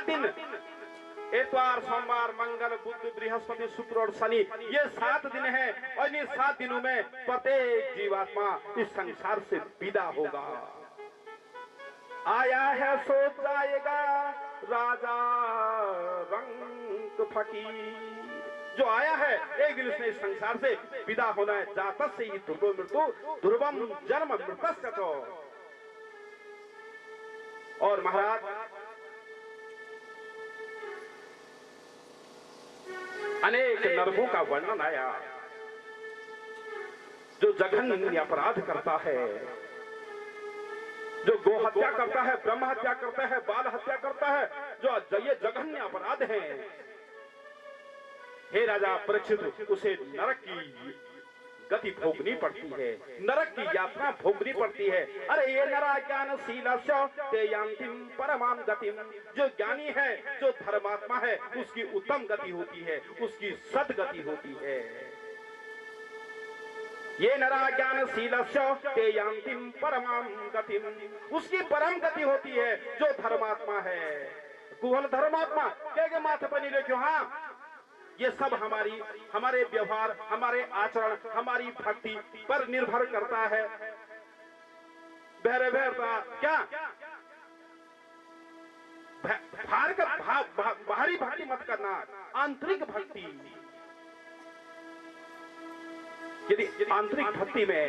7 दिन, इतवार, सोमवार, मंगल, बुध, बृहस्पति, शुक्र और शनि, ये 7 दिन है। और इन 7 दिनों में प्रत्येक जीवात्मा इस संसार से विदा होगा। आया है सो जाएगा राजा रंग फकीर। जो आया है एक दिन उसने इस संसार से विदा होना है। जातस्य से ही ध्रुवो मृत्यु ध्रुवम जन्म मृतस्य च। और महाराज अनेक नरकों का वर्णन आया। जो जघन्य अपराध करता है, जो गो हत्या करता है, ब्रह्म हत्या करता है, बाल हत्या करता है, जो ये जघन्य अपराध हैं, हे राजा परीक्षित, उसे नरक की गति भोगनी पड़ती है, नरक की यात्रा भोगनी पड़ती है। अरे ये नराज्ञानशीलस्य ते यान्तिम परमां गतिम। जो ज्ञानी है, जो धर्मात्मा है, उसकी उत्तम गति होती है, उसकी सद्गति होती है। ये नराज्ञानशीलस्य ते यान्तिम परमां गतिम, उसकी परम गति होती है जो धर्मात्मा है। कुहल धर्मात्मा के माथे पर नहीं रखो। हाँ, ये सब हमारे व्यवहार, हमारे आचरण, हमारी भक्ति पर निर्भर करता है। क्या बाहरी भक्ति मत करना, आंतरिक भक्ति। यदि आंतरिक भक्ति में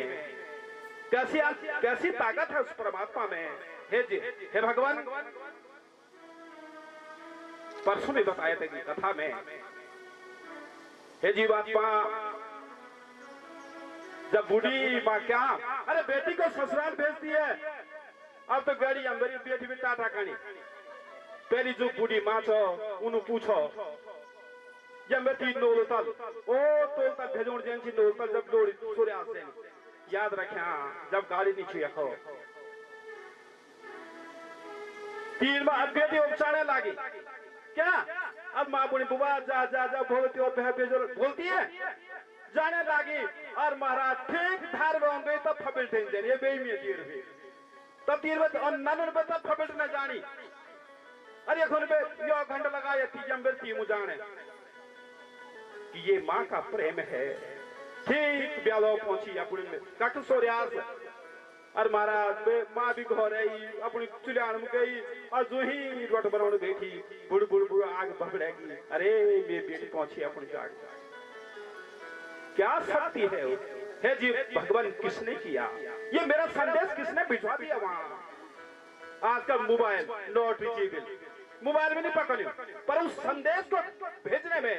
कैसी ताकत है उस परमात्मा में। हे भगवान, परसों में बताया था कि कथा में, हे जीवात्मा, जब बूढ़ी माँ क्या, अरे बेटी को ससुराल भेजती है, अब तो गाड़ी अंदर बेटी भी टाटा कहानी। पहली जो बूढ़ी माँ छो उन्हें पूछो, या बेटी नोलतल ओ तोलतल भेजोड़ जैसी नोलतल जब लोड़ी सूर्यास्त से याद रखा, जब गाड़ी नहीं छुई रखो 3 बार बेटी उपचारने लगी। क्या अब माँ बोली बुआ जा जा जा बोलती और बोलती है, जाने लगी। और महाराज ठीक धार में गई तब फबिल टेंशन ये बेई में तीर भी तब तीर में और नन पे तब फबिल न जानी। अरे खुन पे यो घंटा लगाया थी जंबर थी मुझाने कि ये माँ का प्रेम है। ठीक ब्यालो पहुंची अपनी में कट सोरियास। और महाराज माँ भी घर आई, अपनी चुलियान में गई और जो ही रोट बनाने बैठी, बुड़ बुड़ बुड़ आग भगड़ेगी। अरे मेरी बेटी पहुंची अपनी जाग। क्या शक्ति है हे जी भगवान किसने किया? ये मेरा संदेश किसने भिजवा दिया? वहां आजकल मोबाइल नॉट रीचेबल, मोबाइल में नहीं पकड़ी, पर उस संदेश को भेजने में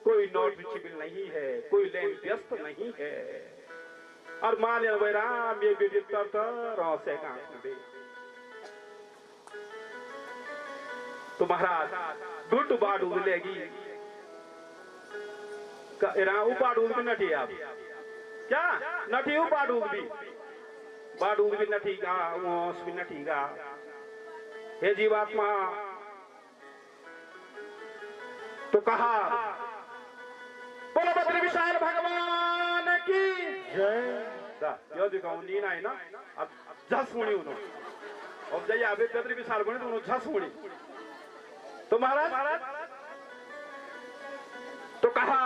कोई नॉट रीचेबल नहीं है, कोई लेन व्यस्त नहीं है। और मान राम ये बेटी से तो महाराज घुट बाढ़ उगलेगी, उपाड़ उग भी नठी। आप क्या नठी उपाड़ उग भी नठीगा, ओस भी नठीगा। हे जीवात्मा, तो कहा बोलो बद्री विशाल भगवान की जय। यो दिखाऊं नीना है ना, अब झस मुड़ी उन्होंने अब जाइए अभी बद्री विशाल बने तो उन्होंने झस मुड़ी। तो महाराज तो कहा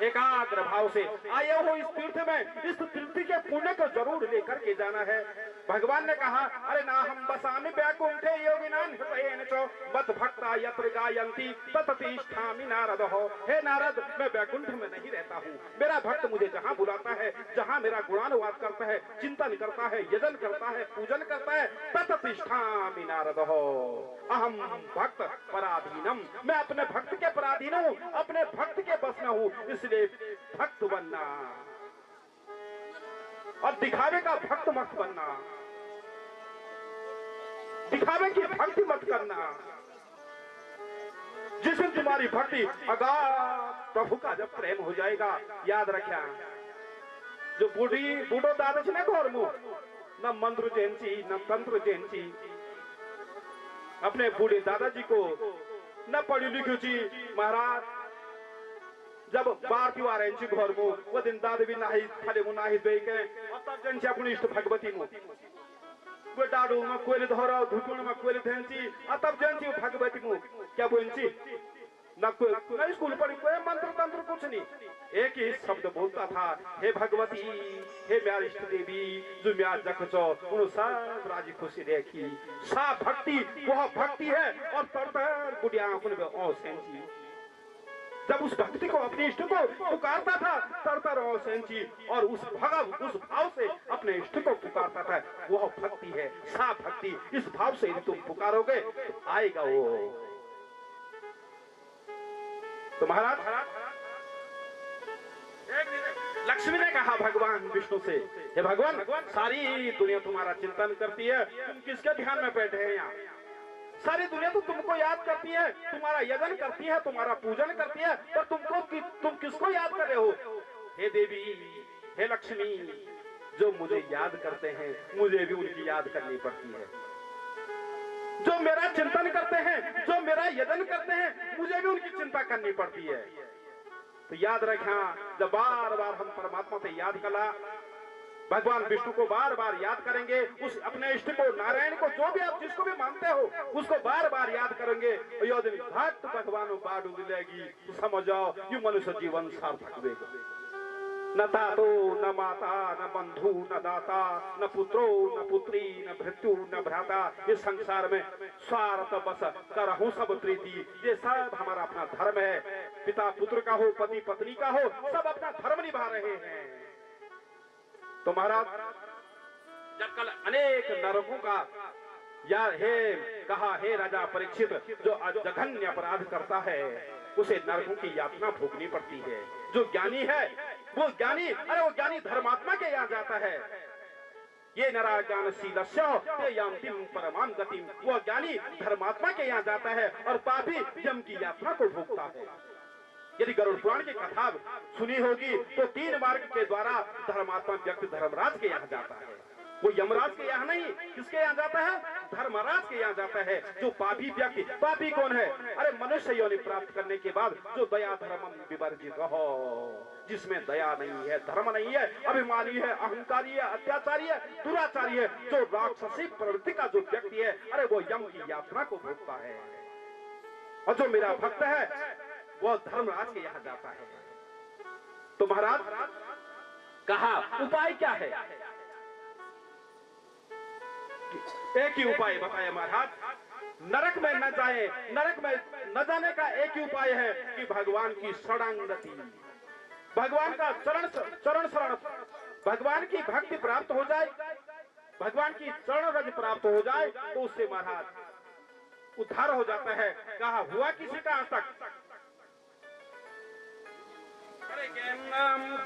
एकाग्र भाव से आए हो इस तीर्थ में, इस तीर्थ के पुण्य को जरूर लेकर के जाना है। भगवान ने कहा अरे ना हम बसामि वैकुंठे योगिनान हृदयेन च मत भक्ता यत्र गायन्ति तततिष्ठामि नारद हो। हे नारद, मैं वैकुंठ में नहीं रहता हूँ, मेरा भक्त मुझे जहाँ बुलाता है, जहाँ मेरा गुणानुवाद करता है, चिंतन करता है, यजन करता है, पूजन करता है, तततिष्ठामि नारद हो। अहम भक्त पराधीनम, मैं अपने भक्त के पराधीन हूँ, अपने भक्त के बस में हूँ, इसलिए भक्त बनना और दिखावे का भक्त मत बनना, दिखावे की भक्ति मत करना। जिस दिन तुम्हारी भक्ति अगाध प्रभु का जब प्रेम हो जाएगा, याद रखना जो बूढ़ो दादा ने घर मुंह न मंत्र जैनची न तंत्र जैनची, अपने बूढ़े दादाजी को न पढ़ी लिखी छी। महाराज जब बार त्योहार घर मु वो दिन दादा भी नाही खाली मु नाही दे के तब जन अपनी इष्ट भगवती मु वो डाडू में कोयले धरा धुटुण में कोयले धेंची तब जन गुंची, न कोई स्कूल पढ़ी, कोई मंत्र तंत्र कुछ नहीं, एक ही शब्द बोलता था, हे भगवती, हे म्यार इष्ट देवी, जो म्यार जखचो उन सब राजी खुशी देखी। सा भक्ति वह भक्ति है। और तरतर बुढ़िया ओ सेंची, जब उस भक्ति को अपने इष्ट को पुकारता था तरतर ओ सेंची, और उस भाव से अपने इष्ट को पुकारता था, वह भक्ति है, सा भक्ति। इस भाव से यदि तुम पुकारोगे तो आएगा वो। तो महाराज लक्ष्मी ने कहा भगवान विष्णु से, हे भगवान, सारी दुनिया तुम्हारा चिंतन करती है, तुम किसके ध्यान में बैठे हैं यहाँ? सारी दुनिया तो तुमको याद करती है, तुम्हारा यजन करती है, तुम्हारा पूजन करती है, पर तुम किसको याद कर रहे हो? हे देवी, हे लक्ष्मी, जो मुझे याद करते हैं मुझे भी उनकी याद करनी पड़ती है। जो मेरा चिंतन करते हैं, जो मेरा यजन करते हैं, मुझे भी उनकी चिंता करनी पड़ती है। तो याद रखना, जब बार बार हम परमात्मा से याद करा, भगवान विष्णु को बार बार याद करेंगे, उस अपने इष्ट को, नारायण को, जो भी आप जिसको भी मानते हो उसको बार बार याद करेंगे, भक्त भगवान बाढ़ उगलेगी, तो समझ जाओ ये मनुष्य जीवन सार्थक होगा। न तातो न माता न बंधु न दाता न पुत्रो न पुत्री न भृत्यु न भ्राता, इस संसार में स्वार्थ बस करहूं सब प्रीति। ये सब हमारा अपना धर्म है, पिता पुत्र का हो, पति पत्नी का हो, सब अपना धर्म निभा रहे हैं। तो महाराज जब कल अनेक नरकों का या हे राजा परीक्षित, जो जघन्य अपराध करता है उसे नरकों की यातना भोगनी पड़ती है। जो ज्ञानी है वो ज्ञानी, वो ज्ञानी धर्मात्मा के यहाँ जाता है। ये नरा ज्ञानशीलस्य ते यान्तिम परमाम गतिम, वो ज्ञानी धर्मात्मा के यहाँ जाता है और पापी यम की यातना को भोगता है। यदि गरुड़ पुराण की कथा सुनी होगी तो 3 मार्ग के द्वारा धर्मात्मा व्यक्ति धर्मराज के यहाँ जाता है। वो यमराज के यहाँ नहीं, किसके यहाँ जाता है? धर्मराज के यहाँ जाता है। जो पापी व्यक्ति, पापी कौन है? अरे मनुष्य योनि प्राप्त करने के बाद जो दया धर्मम विवर्जित हो, जिसमें दया नहीं है, धर्म नहीं है, अभिमानी है, अहंकारी है, अत्याचारी है, दुराचारी है, जो राक्षसी प्रवृत्ति का जो व्यक्ति है, अरे वो यम की यात्रा को भोगता है। और जो मेरा भक्त है वो धर्मराज के यहाँ जाता है। तो महाराज कहा उपाय क्या है? एक ही उपाय बताया महाराज, नरक में न जाए। नरक में न जाने का एक ही उपाय है कि भगवान की शरणागति, भगवान का चरण शरण, भगवान की भक्ति प्राप्त हो जाए, भगवान की चरण रज प्राप्त हो जाए, तो उससे महाराज उद्धार हो जाता है। कहा हुआ किसी का आज तक?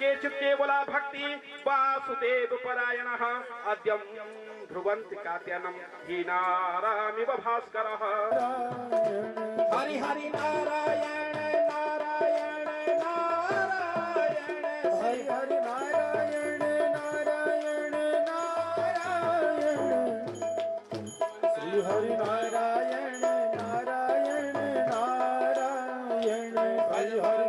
केचित् केवला भक्ति वासुदेव परायणः अद्यं ध्रुवन्ति कात्यायनं हीनारामिव भास्करः। हरि हरि नारायण नारायण नारायण, हरि हरि नारायण नारायण नारायण, श्री हरि नारायण नारायण नारायण, हरि हरि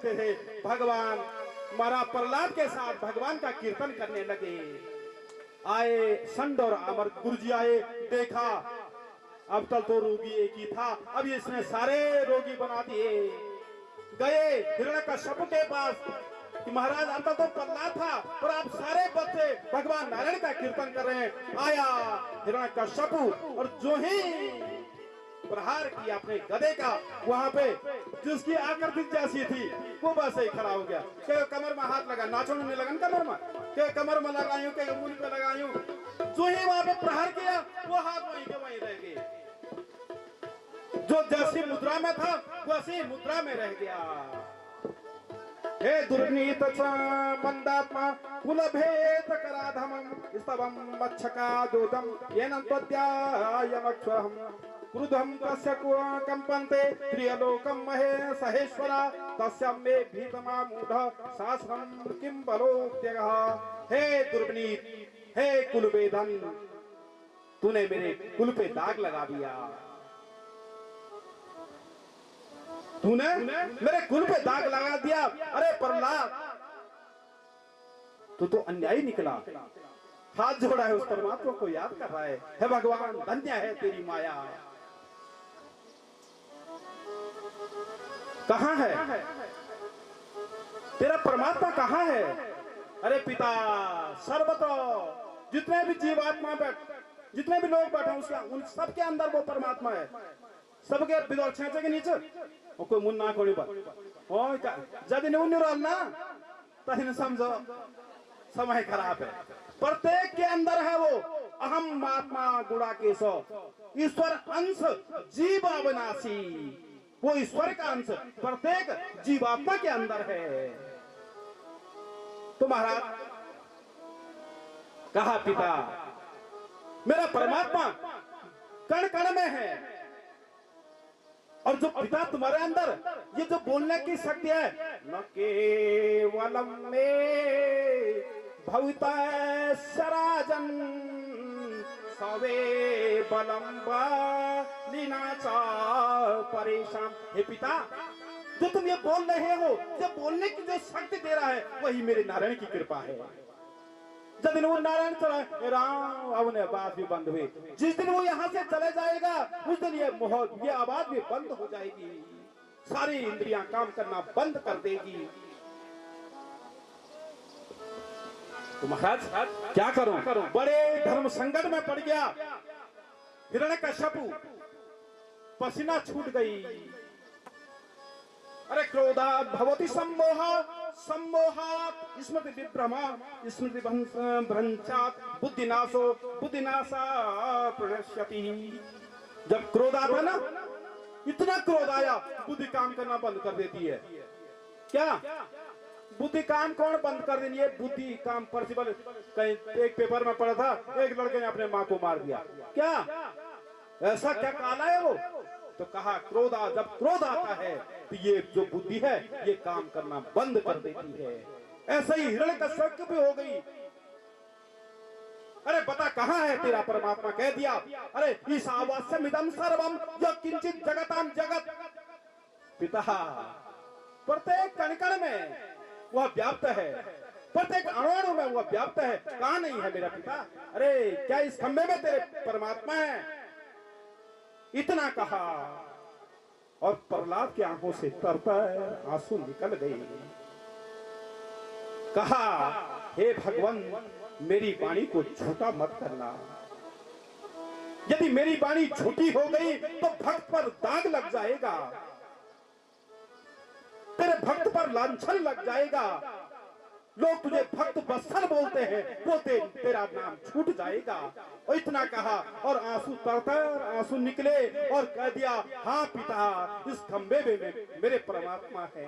थे भगवान महाराज प्रहलाद के साथ भगवान का कीर्तन करने लगे। आए संड और अमर गुरुजी आए, देखा अब तक तो रोगी एक ही था, अब इसने सारे रोगी बना दिए। गए हिरण्यकश्यप के पास कि महाराज अब तक तो प्रहलाद था पर आप सारे बच्चे भगवान नारायण का कीर्तन कर रहे हैं। आया हिरण्यकश्यप और जो ही प्रहार किया अपने गदे का, वहां पे जिसकी आकृति जैसी थी वो बस ही खड़ा हो गया। के कमर में हाथ लगा, नाचो नहीं लगन कमर में, के कमर में लगायूं, के मुंह पे लगायूं। जो ही वहां पे प्रहार किया वो हाथ वहीं के वहीं रह गए। जो जैसी मुद्रा में था वैसी मुद्रा में रह गया। हे दुर्नीत च मंदात्मा कुलभेद कराधमं स्तवं मच्छका दूतम येन त्वद्यायमक्षरहं क्रुधं तस्य कंपन्ते प्रियलोकं महे सहेश्वरा तस्य मे भीतमा मूढ़ शास्त्रं किं बलोत्यगः। हे दुर्नीत, हे कुलभेदन, तूने मेरे कुल पे दाग लगा दिया, तूने मेरे कुल पे दाग लगा दिया। अरे प्रहलाद, तू तो अन्यायी निकला। हाथ जोड़ा है, उस परमात्मा को याद कर रहा है। हे भगवान, धन्य है तेरी माया। कहां है तेरा परमात्मा, कहां है? अरे पिता, सर्वत्र जितने भी जीवात्मा जितने भी लोग बैठे उसके उन सबके अंदर वो परमात्मा है। सबके बिदौर छेचे के नीचे और कोई मुन्ना कोई बात ओ जब इन्हें उन्हें रोलना तो इन्हें समझो समय खराब है। प्रत्येक के अंदर है वो अहम आत्मा गुणाकेशो, ईश्वर अंश जीव अविनाशी। वो ईश्वर का अंश प्रत्येक जीवात्मा के अंदर है। तो महाराज कहा, पिता मेरा परमात्मा कण कण में है। और जो पिता तुम्हारे अंदर ये जो बोलने की शक्ति है, न केवलम में भविता शराजन सवे बलम लीनाचा परेशान। हे पिता, जो तुम ये बोल रहे हो, जो बोलने की जो शक्ति दे रहा है, वही मेरे नारायण की कृपा है। जब दिन वो नारायण चला राम, अब ने बात भी बंद हुई। जिस दिन वो यहाँ से चले जाएगा उस दिन ये आवाज भी बंद हो जाएगी, सारी इंद्रियां काम करना बंद कर देगी। तो महाराज क्या करूं? बड़े धर्म संकट में पड़ गया। हिरण्यकश्यपु पसीना छूट गई। अरे क्रोधा भवति सम्मोहात् स्मृति विभ्रमा स्मृति भ्रंशात् बुद्धिनाशो बुद्धिनाशा प्रणश्यति। जब क्रोध आता ना, इतना क्रोध आया, बुद्धि काम करना बंद कर देती है। क्या बुद्धि काम कौन बंद कर देनी है? बुद्धि काम। प्रिंसिपल कहीं एक पेपर में पढ़ा था, एक लड़के ने अपने माँ को मार दिया। क्या ऐसा क्या काला है वो? तो कहा क्रोधा, जब क्रोध आता है तो ये जो बुद्धि है ये काम करना बंद कर देती है। ऐसा ही हिरण्यकश्यप भी हो गई। अरे बता कहां है तेरा परमात्मा? कह दिया, अरे ईशावास्यम इदं सर्वम जो किंचित जगताम जगत। पिता प्रत्येक कण में वह व्याप्त है, प्रत्येक अणु में वह व्याप्त है। कहां नहीं है मेरा पिता? अरे क्या इस खंबे में तेरे परमात्मा है? इतना कहा और प्रहलाद की आंखों से तरतर आंसू निकल गए। कहा, हे भगवान, मेरी वाणी को झूठा मत करना। यदि मेरी वाणी झूठी हो गई तो भक्त पर दाग लग जाएगा, तेरे भक्त पर लांछन लग जाएगा। लोग तुझे भक्त वत्सल बोलते हैं, वो तेरा नाम छूट जाएगा। और इतना कहा और आंसू तरतर आंसू निकले और कह दिया, हाँ पिता, इस खंबे में मेरे परमात्मा है।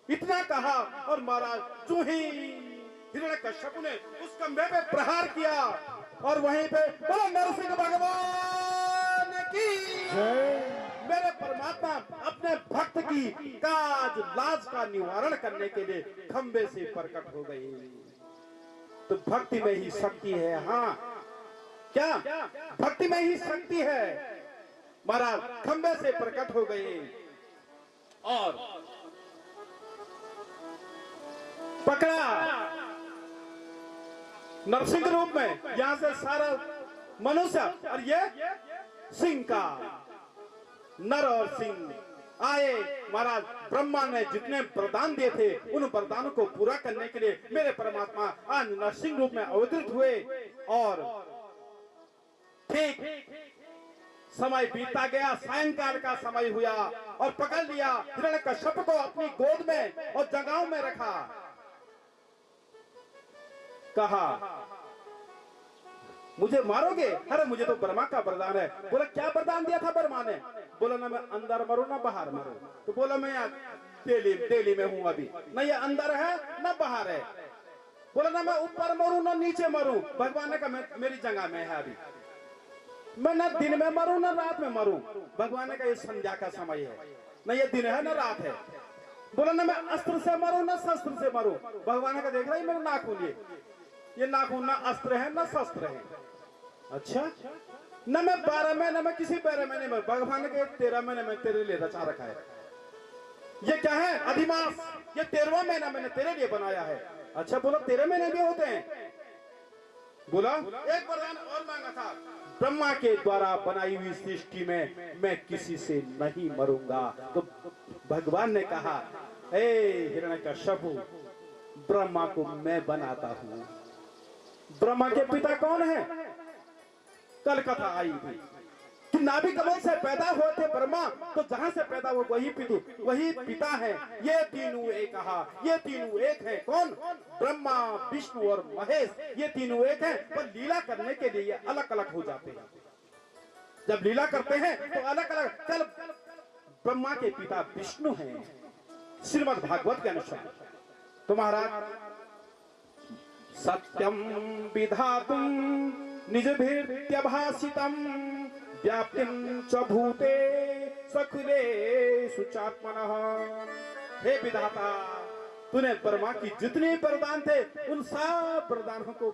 इतना कहा और महाराज जो ही हिरण्यकश्यप ने उस खंबे पे प्रहार किया और वहीं पे बोलो नरसिंह भगवान की मेरे परमात्मा अपने भक्त की काज लाज का निवारण करने के लिए खंबे से प्रकट हो गई। तो भक्ति में ही शक्ति है। हाँ, क्या भक्ति में ही शक्ति है? महाराज खंबे से प्रकट हो गए और पकड़ा नरसिंह रूप में। यहां से सारा मनुष्य और ये सिंह का नर और सिंह आए। महाराज ब्रह्मा ने जितने वरदान दिए थे उन वरदानों को पूरा करने के लिए मेरे परमात्मा आज नरसिंह रूप में अवतरित हुए। और ठीक समय बीतता गया, सायंकाल का समय हुआ और पकड़ लिया हिरण्यकश्यप को अपनी गोद में और जगाओं में रखा। कहा, मुझे मारोगे? अरे मुझे तो ब्रह्मा का वरदान है। बोला क्या वरदान दिया था ब्रह्मा ने? बोला ना मैं अंदर मरूं ना बाहर मरूं। तो बोला मैं दिल्ली में हूँ अभी, न ये अंदर है न बाहर है। बोला ना मैं ऊपर मरूं न नीचे मरूं, भगवान ने कहा मेरी जगह में है अभी। मैं न दिन में मरूं न रात में मरूं, भगवान ने कहा ये संध्या का समय है, न ये दिन है न रात है। बोला ना मैं अस्त्र से मरूं न शस्त्र से मरूं, भगवान ने कहा देख रहा है मेरा नाखून, ये नाखून ना अस्त्र है न शस्त्र है। अच्छा, न मैं 12 महीने में किसी 12 महीने में, भगवान ने कहा 13 महीने में तेरे लिए रचा रखा है। ये क्या है? अधिमास, ये 13वां महीना मैंने तेरे लिए बनाया है। अच्छा, बोला 13 महीने भी होते हैं? बोला एक वरदान और मांगा था, ब्रह्मा के द्वारा बनाई हुई सृष्टि में मैं किसी से नहीं मरूंगा। तो भगवान ने कहा ए हिरण्यकश्यप, ब्रह्मा को मैं बनाता हूं। ब्रह्मा के पिता कौन है? कल कथा आई थी कि नाभि कमल से पैदा हुए थे ब्रह्मा, तो जहां से पैदा हुए वही पिता है। ये तीनों एक कहा, ये तीनों एक है। कौन? ब्रह्मा, विष्णु और महेश, ये तीनों एक हैं, पर लीला करने के लिए अलग अलग हो जाते हैं। जब लीला करते हैं तो अलग अलग। चल, ब्रह्मा के पिता विष्णु हैं श्रीमद् भागवत के अनुसार। तो महाराज सत्यम विधातुम निजभिर्त्यभासितम व्याप्तिं च भूते सखुलेषु चात्मनः। हे विधाता, तूने ब्रह्मा की जितने वरदान थे उन सब वरदानों को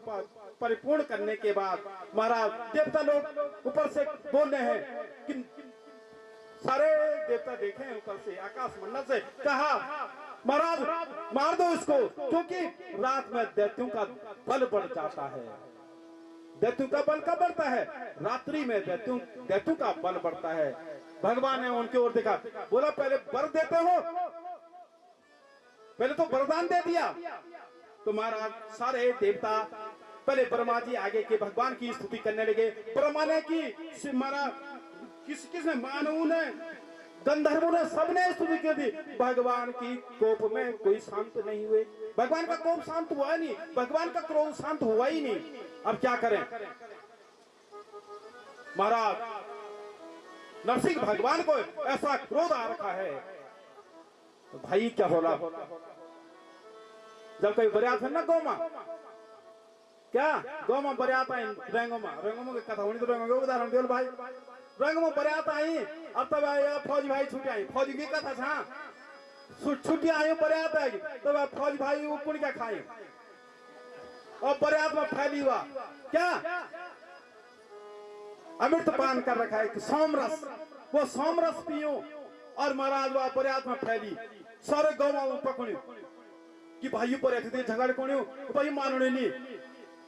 परिपूर्ण करने के बाद महाराज देवता लोग ऊपर से बोल रहे हैं कि सारे देवता देखे ऊपर से आकाश मंडल से, कहा महाराज मार दो इसको, क्योंकि रात में दैत्यों का बल बढ़ जाता है। दैत्यों का बल कब बढ़ता है? रात्रि में दैत्यों का बल बढ़ता है। भगवान ने उनकी ओर देखा, बोला पहले वर देते हो, पहले तो वरदान दे दिया। तो महाराज सारे देवता पहले ब्रह्मा जी आगे के भगवान की स्तुति करने लगे। ब्रह्मा ने की, किसने? मानव ने, गंधर्वों ने, सबने स्तुति की थी। भगवान की कोप में कोई शांत नहीं हुए। भगवान का कोप शांत हुआ नहीं, भगवान का क्रोध शांत हुआ ही नहीं। अब क्या करें महाराज? नरसिंह भगवान को ऐसा क्रोध आ रखा है, तो भाई क्या हो रहा? जब कोई बरियात है ना गौमा, क्या गौमा बरियात आई रेंगोमा की कथा होनी, तो रेंगो के उदाहरण दियो भाई। रेंगोमा बरियात आई, अब तब फौजी भाई छुट्टी आई, फौजी की कथा था छुट्टी आई बरियात आएगी, तो फौजी भाई वो पुण्य क्या खाए और बरियात में फैली हुआ क्या अमृत पान कर रखा है कि सोमरस, वो सोमरस पियो और महाराज वो बरियात में फैली। सारे गाँव में पकड़ी कि भाई पर ऐसे झगड़ कोणी भाई मानने नहीं,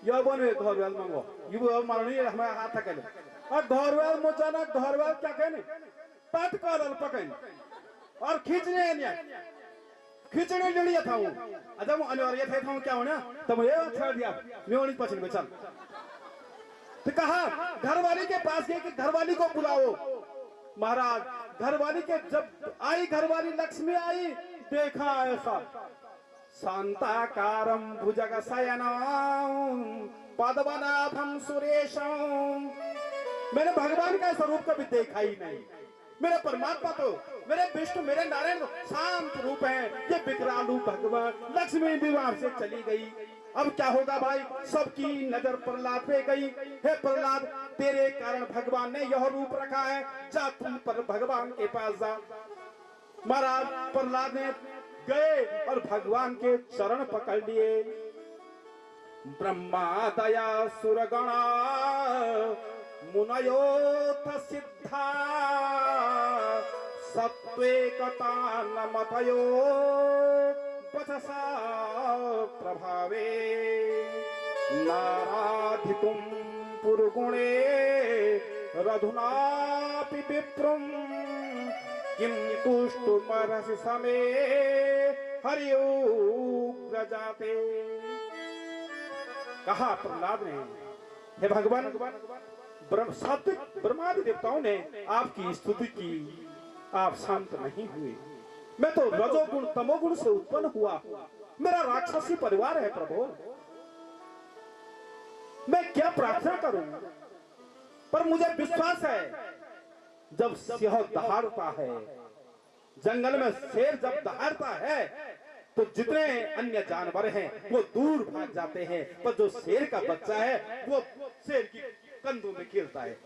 यह बने घरवाल मांगो, ये मानने हमारे हाथ तक और घरवाल मोचाना घरवाल क्या कहने पट कर पकड़ और खींचने खींचने लिया था वो जब अनिवार्य था क्या होना, तब ये छोड़ दिया मेवनी पछन में चल। तो कहा घरवाली के पास गए कि घरवाली को बुलाओ। महाराज घरवाली के जब आई, घरवाली लक्ष्मी आई, देखा ऐसा शांताकारं भुजग शयनं पद्मनाभं सुरेशं। मैंने भगवान का स्वरूप कभी देखा ही नहीं। मेरे परमात्मा तो, मेरे विष्णु, मेरे नारायण शांत रूप है। ये विकराल रूप भगवान लक्ष्मी भी वहां से चली गई। अब क्या होगा भाई? सबकी नजर प्रहलाद पे गई। हे प्रहलाद, तेरे कारण भगवान ने यह रूप रखा है, जा तुम पर भगवान के पास जा। महाराज प्रहलाद ने गए और भगवान के चरण पकड़ लिए। ब्रह्मा दया सुरगणा मुनयोथ सिद्धा सत्वेकता नमतयो वचसा प्रभावे नाराधितुं पुरुगुणे रधुनापि विप्रं किं तुष्टुमर्हसि समे हरिउग्र जाते। कहा प्रहलाद ने, हे भगवान, सात्विक ब्रह्मादि देवताओं ने आपकी स्तुति की, आप शांत नहीं हुए। मैं तो रजोगुण तमोगुण से उत्पन्न हुआ, मेरा राक्षसी परिवार है प्रभु, मैं क्या प्रार्थना करूं? पर मुझे विश्वास है जब सिंह दहाड़ता है जंगल में शेर जब दहाड़ता है तो जितने अन्य जानवर हैं वो दूर भाग जाते हैं, पर जो शेर का बच्चा है वो शेर की कंधों में खेलता है,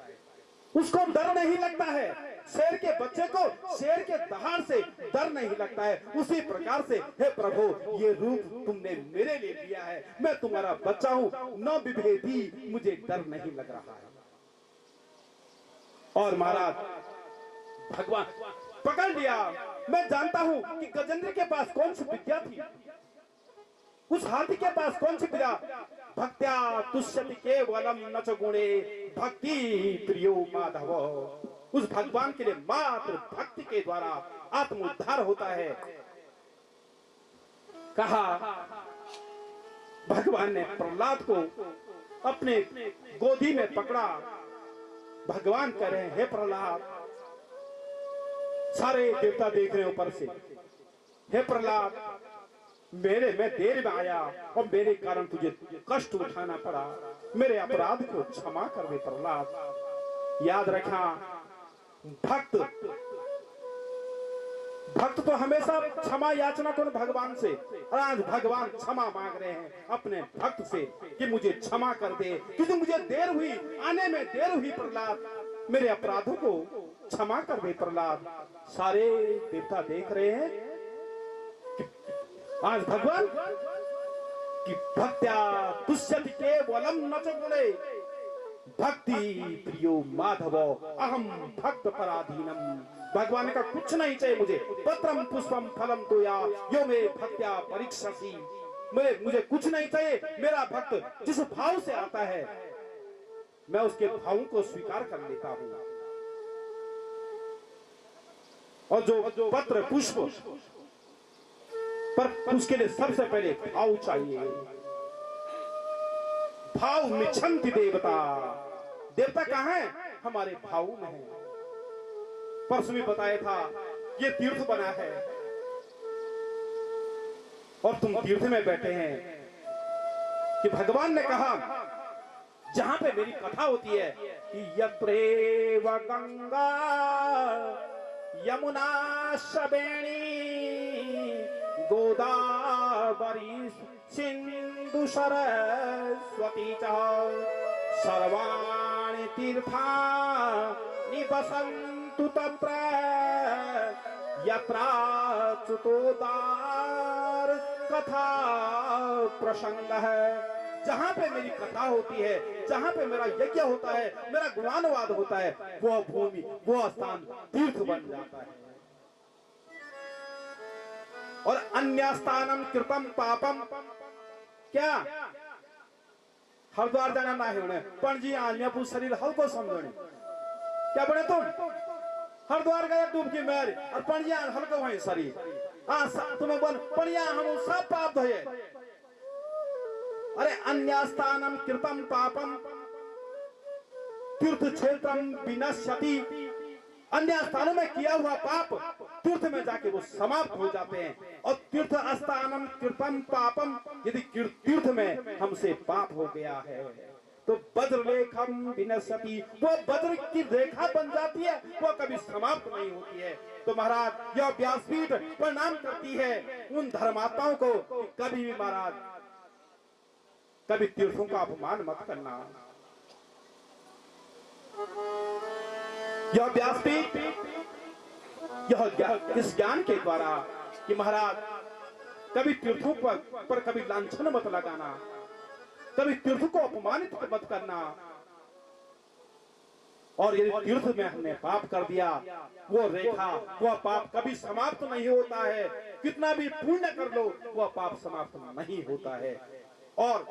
उसको डर नहीं लगता है। शेर के बच्चे को शेर के दहाड़ से डर नहीं लगता है। उसी प्रकार से हे प्रभु, ये रूप तुमने मेरे लिए लिया है, मैं तुम्हारा बच्चा हूं, न विभेदी, मुझे डर नहीं लग रहा है। और महाराज भगवान पकड़ लिया। मैं जानता हूं कि गजेंद्र के पास कौन सी विद्या थी, उस हाथी के पास कौन सी विद्या। भक्त्या तुष्यति केवलम न च गुणे भक्ति प्रियो माधव। उस भगवान के लिए मात्र भक्ति के द्वारा आत्म उद्धार होता है। कहा भगवान ने प्रहलाद को अपने गोदी में पकड़ा। भगवान कह रहे हैं, हे प्रहलाद, सारे देवता देख रहे हैं ऊपर से, हे प्रहलाद, मेरे में देर में आया और मेरे कारण तुझे कष्ट उठाना पड़ा, मेरे अपराध को क्षमा कर दे प्रहलाद। याद रखना, भक्त तो हमेशा क्षमा याचना करो भगवान से, और आज भगवान क्षमा मांग रहे हैं अपने भक्त से कि मुझे क्षमा कर दे, क्योंकि मुझे देर हुई, आने में देर हुई प्रहलाद, मेरे अपराधों को क्षमा कर दे प्रहलाद। सारे देवता देख रहे हैं कि आज भगवान की भक्त्या तुष्यति केवलम न च गुणे भक्ति प्रियो माधव अहम भक्त पराधीनम। भगवान का कुछ नहीं चाहिए मुझे, पत्रम पुष्पम फलम तो या यो मे भक्त्या परीक्षसी। मुझे कुछ नहीं चाहिए, मेरा भक्त जिस भाव से आता है मैं उसके भावों को स्वीकार कर लेता हूं। और जो पत्र पुष्प पर उसके लिए सबसे पहले भाव चाहिए। भाव मिच्छन्ति देवता। देवता कहां है? हमारे भाव में है। परसों भी बताया था, ये तीर्थ बना है और तुम तीर्थ में बैठे हैं कि भगवान ने कहा जहां पे मेरी कथा होती है कि यत्रेव गंगा यमुना शबेणी गोदावरी सिंधु सरस्वती च सर्वाणि तीर्थानि वसन्तु तत्र यत्राच्युतोदार कथा प्रसंग है। जहां पे मेरी कथा होती है, जहां पे मेरा यज्ञ होता है, मेरा गुणानुवाद होता है, वह भूमि, वह स्थान तीर्थ बन जाता है। और अन्य स्थानम कृतम पापम, क्या हरिद्वार जाना ना है उन्हें पणजी आन्यापुर शरीर हल्को समझोने, क्या बने तुम हरिद्वार गए डूबकी मेर और पणजिया हल्को वहीं शरीर तुम्हें बोल पणिया हम सब पाप धोए। अरे अन्य स्थानम कृतम पापम तीर्थ क्षेत्रम विनश्यति। अन्य स्थानों में किया हुआ पाप तीर्थ में जाके वो समाप्त हो जाते हैं। और तीर्थ स्थानम कृतम पापम, यदि तीर्थ में हमसे पाप हो गया है तो वज्रलेखम विनश्यति, वो वज्र की रेखा बन जाती है, वो कभी समाप्त नहीं होती है। तो महाराज यह व्यासपीठ प्रणाम करती है उन धर्मात्माओं को कि कभी भी महाराज कभी तीर्थों का अपमान मत करना। यह व्यासपीठ यह इस ज्ञान के द्वारा कि महाराज कभी तीर्थों पर कभी लांछन मत लगाना, कभी तीर्थ को अपमानित मत करना। और यदि तीर्थ में हमने पाप कर दिया, वो रेखा, वह पाप कभी समाप्त नहीं होता है। कितना भी पुण्य कर लो वह पाप समाप्त नहीं होता है। और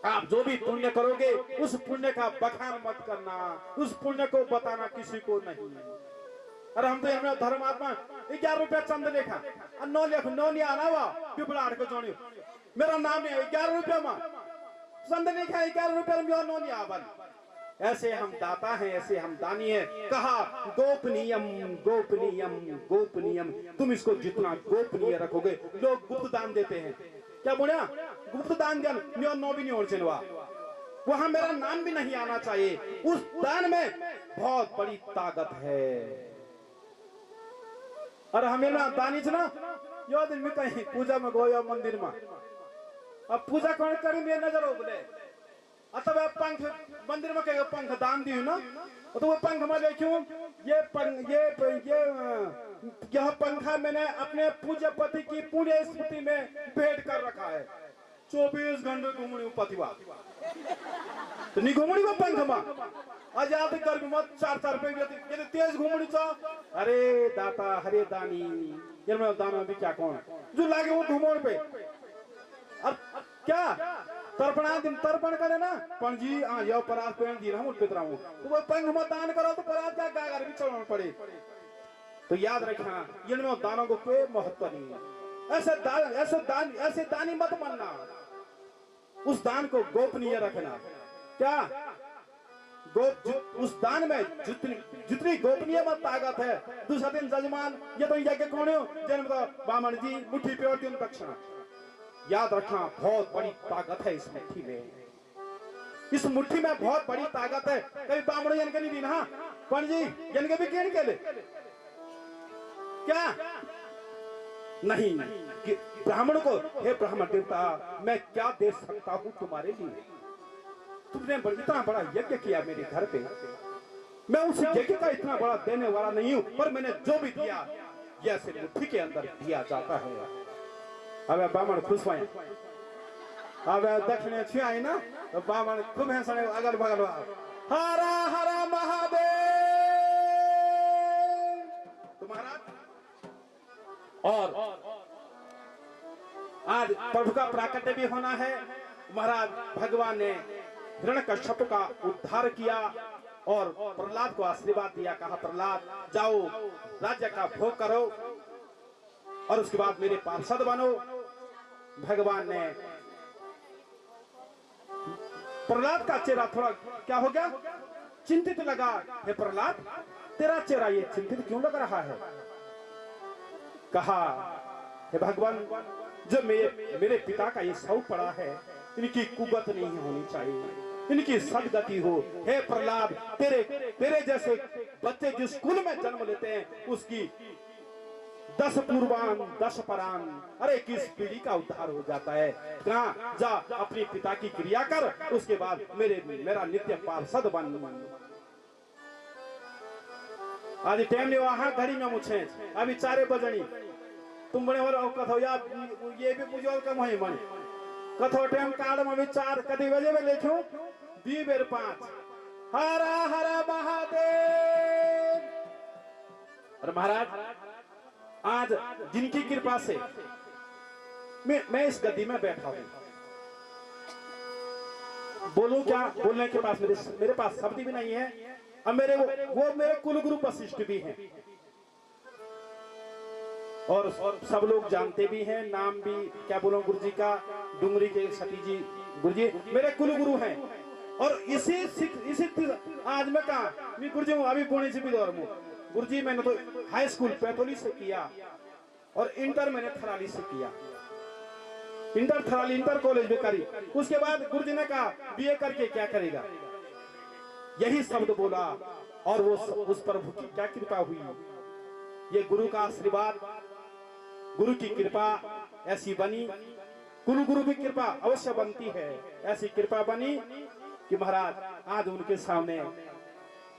आप जो भी पुण्य करोगे उस पुण्य का बखान मत करना, उस पुण्य को बताना किसी को नहीं। अरे हम तो धर्मात्मा 11 रुपया चंद लेखा नो लेख नो नहीं आना हुआ पिपलाड़ को जोड़ियो, मेरा नाम है 11 रुपया में चंद लेखा 11 रुपया में नो नहीं आवन। ऐसे हम दाता हैं, ऐसे हम दानी हैं। कहा गोपनीयम गोपनीयम गोपनीयम, तुम इसको जितना गोपनीय रखोगे। लोग गुप्त दान देते हैं, क्या बोला गुप्त दान दिया नो भी नहीं होना चाहिए, वहां मेरा नाम भी नहीं आना चाहिए। उस दान में बहुत बड़ी ताकत है। और हमें ना दानी छ ना यो दिन में कहीं पूजा में गयो मंदिर में अब पूजा कौन करी मेरे नजर हो बोले अथवा पंख मंदिर में कहीं पंख दान दियो ना तो वो पंख में देखूं ये यह पंखा मैंने अपने पूज्य पति की पुण्य स्मृति में भेंट कर रखा है 24 घंटे घूमनी पतिवा तो नहीं घूमनी वो पंख में आज याद कर मत 4 रुपए ये तेज घूमनी चा अरे दाता हरे दानी ये मैं दाना भी क्या कौन जो लागे वो घूमोड़ पे अब क्या तर्पणा दिन तर्पण करे ना पणजी यो परात पेन दी हम उठ रहा हूं तो वो पंख में दान करो तो परात क्या गागर भी चढ़ाना पड़े तो याद रखना इनमें दानों को कोई महत्व नहीं है ऐसे दानी मत मानना उस दान को गोपनीय रखना क्या उस दान में जितनी गोपनीय मत ताकत है दूसरा दिन जजमान ये तो यज्ञ कौन हो जन्म तो बामण जी मुट्ठी पे और दक्षिणा याद रखना बहुत बड़ी ताकत है इस मुट्ठी में इस मुट्ठी में बहुत बड़ी ताकत है कभी बामण जन के नहीं दी ना पण जी जन के भी केन के ले क्या नहीं ब्राह्मण को हे ब्राह्मण देवता मैं क्या दे सकता हूं तुम्हारे लिए तुमने इतना बड़ा यज्ञ किया मेरे घर पे मैं उस यज्ञ का इतना बड़ा देने वाला नहीं हूं पर मैंने जो भी दिया यह सिर्फ मुट्ठी के अंदर दिया जाता है अब ब्राह्मण खुश हुए अब दक्षिण छुआई ना तो ब्राह्मण खूब है सने अगल बगल हरा हरा महादेव तुम्हारा और आज प्रभु का प्राकट्य भी होना है महाराज भगवान ने हिरण्यकश्यप का उद्धार किया और प्रहलाद को आशीर्वाद दिया कहा प्रहलाद जाओ राज्य का भोग करो और उसके बाद मेरे पार्षद बनो भगवान ने प्रहलाद का चेहरा थोड़ा क्या हो गया चिंतित लगा हे प्रहलाद तेरा चेहरा ये चिंतित क्यों लग रहा है कहा हे भगवान जो मेरे पिता का ये शव पड़ा है इनकी कुगत नहीं होनी चाहिए इनकी सदगति हो हे प्रहलाद तेरे जैसे बच्चे जिस कुल में जन्म लेते हैं उसकी 10 पूर्वान 10 परान अरे किस पीढ़ी का उद्धार हो जाता है कहां जा अपने पिता की क्रिया कर उसके बाद मेरा नित्य पार्षद बन आज टाइम नहीं वहां घड़ी में मुझे अभी 4 बजनी तुम बड़े और कथो या ये भी मुझे और कम है मन कथो टाइम कार्ड में भी 4 कभी बजे में लिखूं 2 बेर 5 हरा हरा महादेव और महाराज आज जिनकी कृपा से मैं इस गद्दी में बैठा हूं बोलूं क्या बोलने के पास मेरे पास शब्द भी नहीं है अब वो मेरे कुलगुरु वशिष्ठ भी हैं और सब लोग जानते भी हैं नाम भी क्या बोलो गुरुजी का डुंगरी के सती जी गुरुजी मेरे कुलगुरु हैं और इसी आज मैं कहा मैं गुरुजी अभी पुणे से भी दौर में गुरुजी मैंने तो हाई स्कूल पैथोली से किया और इंटर मैंने थराली से किया इंटर कॉलेज में करी उसके बाद गुरुजी ने कहा बीए करके क्या करेगा यही शब्द बोला और वो उस प्रभु की क्या कृपा हुई ये गुरु का आशीर्वाद गुरु की कृपा ऐसी बनी गुरु की कृपा अवश्य बनती है ऐसी कृपा बनी कि महाराज आज उनके सामने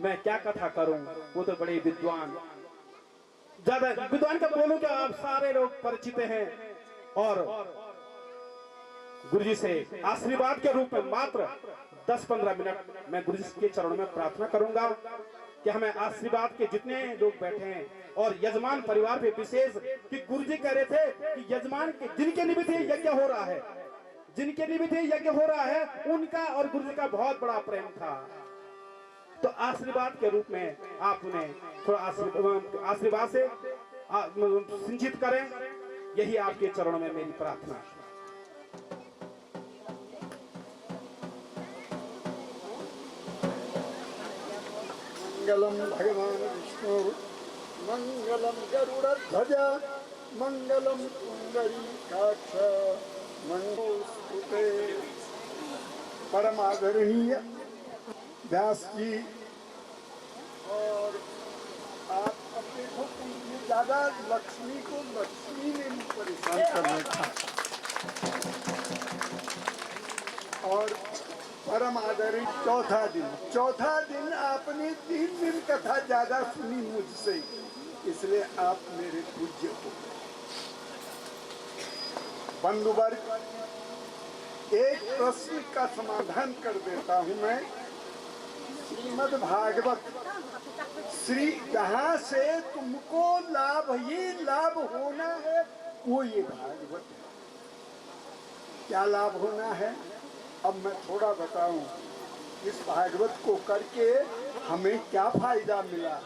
मैं क्या कथा करूं वो तो बड़े विद्वान ज्यादा विद्वान का बोलूं क्या आप सारे लोग परिचित हैं और गुरुजी से आशीर्वाद के रूप में मात्र 10-15 मिनट मैं गुरुजी के चरणों में प्रार्थना करूंगा कि हमें आशीर्वाद के जितने लोग बैठे हैं और यजमान परिवार पे विशेष कि गुरुजी कह रहे थे कि यजमान के जिनके निमित्त यज्ञ हो रहा है जिनके निमित्त यज्ञ हो रहा है उनका और गुरुजी का बहुत बड़ा प्रेम था तो आशीर्वाद के रूप में आप उन्हें थोड़ा आशीर्वाद से सिंचित करें यही आपके चरणों में मेरी प्रार्थना मंगलम भगवान विष्णु मंगलम गरुड़ध्वज मंगलम पुंडरीकाक्ष मंगलस्तुते परम आदरणीय व्यास जी और आप अपने देखो कि ये दादा लक्ष्मी को लक्ष्मी ने भी परेशान कर रखा और परम आदरणीय चौथा दिन आपने 3 दिन कथा ज्यादा सुनी मुझसे, इसलिए आप मेरे पूज्य हो। बंधुवर्ग, एक प्रश्न का समाधान कर देता हूं मैं। श्रीमद् भागवत श्री जहाँ से तुमको लाभ ही लाभ होना है वो ये भागवत है। क्या लाभ होना है अब मैं थोड़ा बताऊं। इस भागवत को करके हमें क्या फायदा मिला,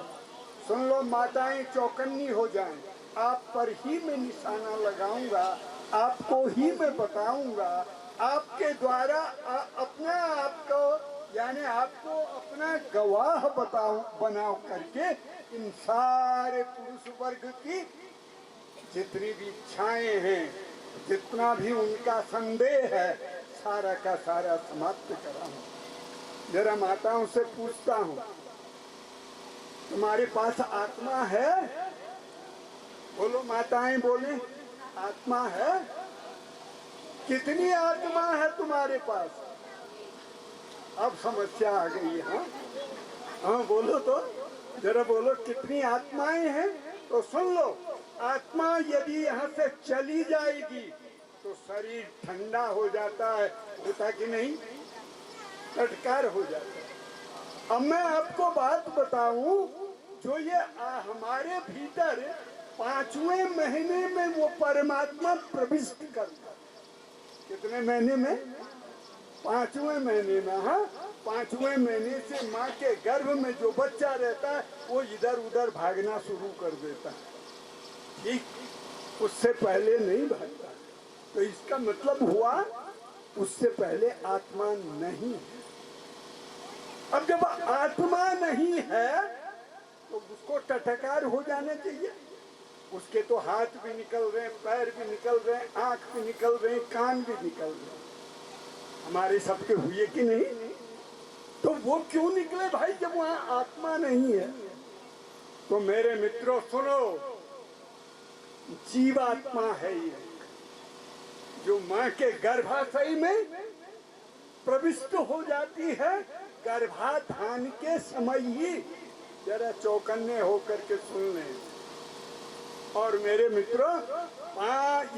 सुन लो। माताएं चौकन्नी हो जाएं, आप पर ही मैं निशाना लगाऊंगा, आपको ही मैं बताऊंगा, आपके द्वारा अपना आपको यानी आपको अपना गवाह बनाओ करके इन सारे पुरुष वर्ग की जितनी भी इच्छाएं हैं, जितना भी उनका संदेह है, सारा का सारा समाप्त कराऊं। जरा माताओं से पूछता हूं, तुम्हारे पास आत्मा है? बोलो माताएं, बोले आत्मा है? कितनी आत्मा है तुम्हारे पास? अब समस्या आ गई है। हाँ हाँ बोलो तो, जरा बोलो कितनी आत्माएं हैं। तो सुन लो, आत्मा यदि यहाँ से चली जाएगी तो शरीर ठंडा हो जाता है, होता कि नहीं? चटकार हो जाता है। अब मैं आपको बात बताऊं, जो ये हमारे भीतर 5वें महीने में वो परमात्मा प्रविष्ट करता है। कितने महीने में? 5वें महीने में। हाँ, 5वें महीने से माँ के गर्भ में जो बच्चा रहता है वो इधर उधर भागना शुरू कर देता है, ठीक? उससे पहले नहीं भागता। तो इसका मतलब हुआ उससे पहले आत्मा नहीं है। अब जब आत्मा नहीं है तो उसको टटकार हो जाना चाहिए। उसके तो हाथ भी निकल रहे हैं, पैर भी निकल रहे हैं, आंख भी निकल रहे हैं, कान भी निकल रहे हैं। हमारे सबके हुए कि नहीं? तो वो क्यों निकले भाई जब वहां आत्मा नहीं है? तो मेरे मित्रों सुनो, जीवात्मा है ये, जो माँ के गर्भाशय में प्रविष्ट हो जाती है गर्भाधान के समय ही। जरा चौकन्ने होकर के सुन लें। और मेरे मित्रों,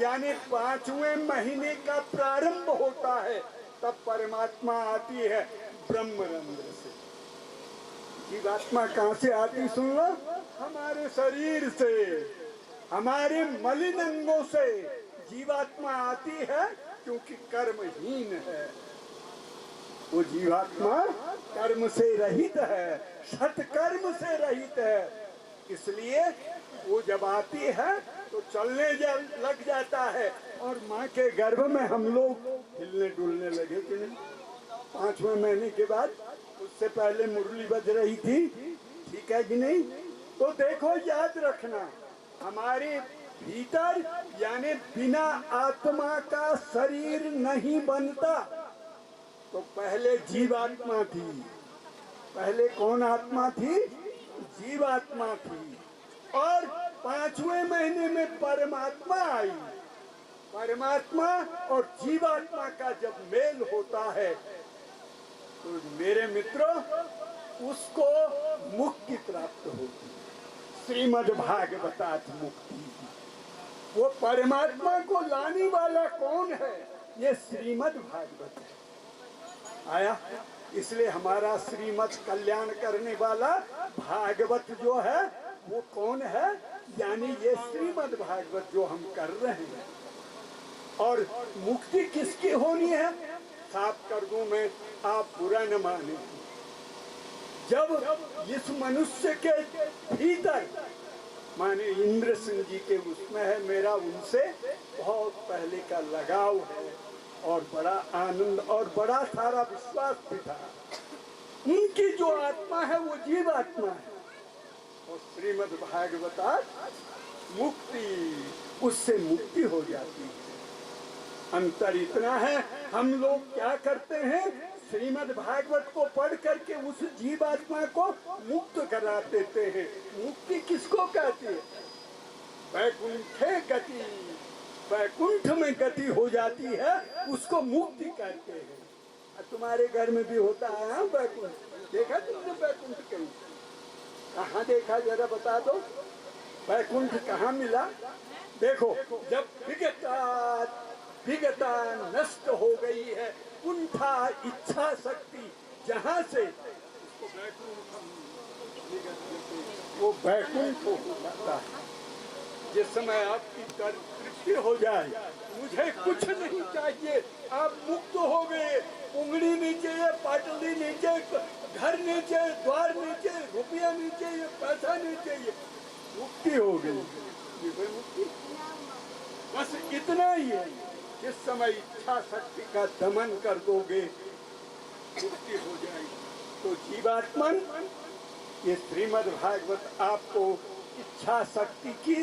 यानी 5वें महीने का प्रारंभ होता है, तब परमात्मा आती है ब्रह्मरंध्र से। जीवात्मा कहाँ से आती सुन लो? हमारे शरीर से, हमारे मलिन अंगों से जीवात्मा आती है, क्योंकि कर्महीन है। वो जीवात्मा कर्म से रहित है, सत्कर्म से रहित है। इसलिए वो जब आती है तो चलने लग जाता है। और माँ के गर्भ में हम लोग हिलने डुलने लगे कि नहीं? 5वें महीने के बाद। उससे पहले मुरली बज रही थी, ठीक है कि नहीं? तो देखो, याद रखना, हमारे भीतर यानी बिना आत्मा का शरीर नहीं बनता। तो पहले जीवात्मा थी। पहले कौन आत्मा थी? जीवात्मा थी। और 5वें महीने में परमात्मा आई। परमात्मा और जीवात्मा का जब मेल होता है तो मेरे मित्रों उसको मुक्ति प्राप्त होती। श्रीमद् भागवतात मुक्ति। वो परमात्मा को लाने वाला कौन है? ये श्रीमद् भागवत है। आया, इसलिए हमारा श्रीमद् कल्याण करने वाला भागवत जो है वो कौन है? यानी ये श्रीमद् भागवत जो हम कर रहे हैं। और मुक्ति किसकी होनी है? साफ कर दूं मैं, आप बुरा न माने। जब इस मनुष्य के भीतर, माने इंद्र सिंह जी के उसमें है, मेरा उनसे बहुत पहले का लगाव है और बड़ा आनंद और बड़ा सारा विश्वास भी था। उनकी जो आत्मा है वो जीव आत्मा है। और श्रीमद् भागवतात मुक्ति, उससे मुक्ति हो जाती है। अंतर इतना है, हम लोग क्या करते हैं, श्रीमद् भागवत को पढ़ करके उस जीवात्मा को मुक्त करा देते हैं। मुक्ति किसको कहती है? वैकुंठे गति, वैकुंठ में गति हो जाती है, उसको मुक्ति कहते हैं। तुम्हारे घर में भी होता है हाँ, वैकुंठ देखा तुमने? वैकुंठ कहीं कहाँ देखा, जरा बता दो। वैकुंठ कहाँ मिला? देखो, जब विगता नष्ट हो गई है, कुंठा इच्छा शक्ति, जहाँ से वो वैकुंठ हो जाता है। जिस समय आपकी तृप्ति हो जाए, मुझे कुछ नहीं चाहिए, आप मुक्त हो गए, उंगली नहीं चाहिए, पाटली नहीं चाहिए, घर नहीं चाहिए, द्वार नहीं चाहिए, रुपया नहीं चाहिए, पैसा नहीं चाहिए, मुक्ति हो गई। ये कोई मुक्ति? बस इतना ही है। जिस समय इच्छा शक्ति का दमन कर दोगे, मुक्ति हो जाएगी। तो जीवात्मन, ये श्रीमद् भागवत आपको इच्छा शक्ति की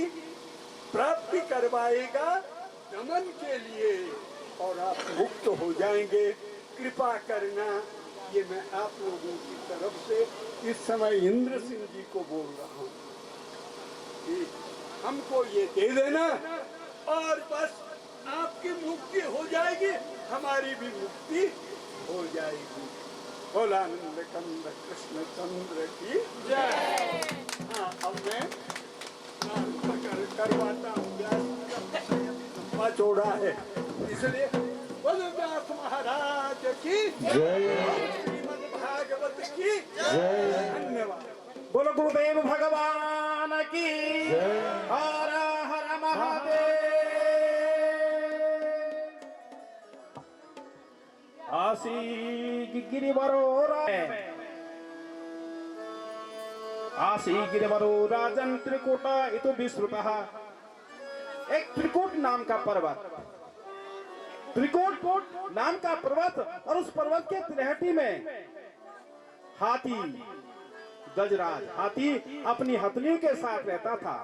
प्राप्ति करवाएगा दमन के लिए, और आप मुक्त हो जाएंगे। कृपा करना, ये मैं आप लोगों की तरफ से इस समय इंद्र सिंह जी को बोल रहा हूँ कि हमको ये दे देना और बस आपकी मुक्ति हो जाएगी, हमारी भी मुक्ति हो जाएगी। भोलानंद कंद कृष्ण चंद्र की जय। हाँ, अब मैं करवाता हूँ, लंबा चौड़ा है, इसलिए बोलो व्यास महाराज की जय, श्रीमद् भागवत की जय। धन्यवाद। बोलो गुरुदेव भगवान की जय। हर हर महादेव। आसी गिरिवरो राजन त्रिकूट इतो विश्रुतः। एक त्रिकूट नाम का पर्वत, त्रिकूट नाम का पर्वत, और उस पर्वत के तिलहटी में हाथी, गजराज हाथी अपनी हथनियों के साथ रहता था।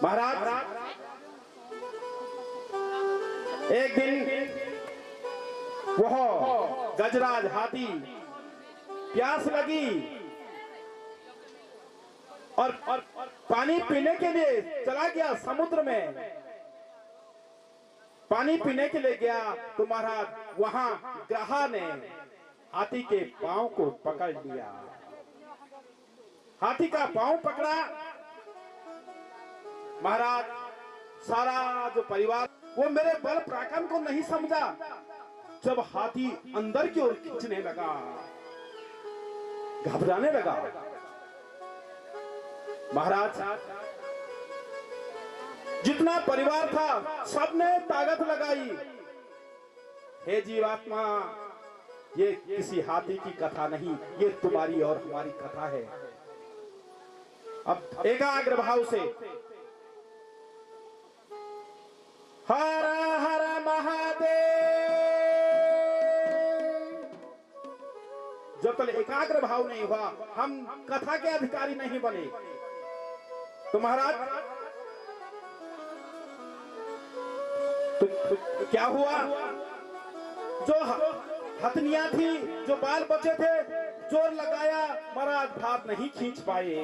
महाराज, एक दिन वह गजराज हाथी प्यास लगी और पानी पीने के लिए चला गया समुद्र में। पानी पीने के लिए गया तो महाराज वहां ग्रहा ने हाथी के पांव को पकड़ लिया। हाथी का पांव पकड़ा। महाराज, सारा जो परिवार वो मेरे बल पराक्रम को नहीं समझा। जब हाथी अंदर की ओर खींचने लगा, घबराने लगा। महाराज, जितना परिवार था सबने ताकत लगाई। हे जीवात्मा, ये किसी हाथी की कथा नहीं, ये तुम्हारी और हमारी कथा है। अब एकाग्र भाव से हर हर महादेव, जब तक एकाग्र भाव नहीं हुआ हम कथा के अधिकारी नहीं बने। तो महाराज, तो क्या हुआ? जो हथनियां थी, जो बाल बचे थे, जोर लगाया, महाराज भार नहीं खींच पाए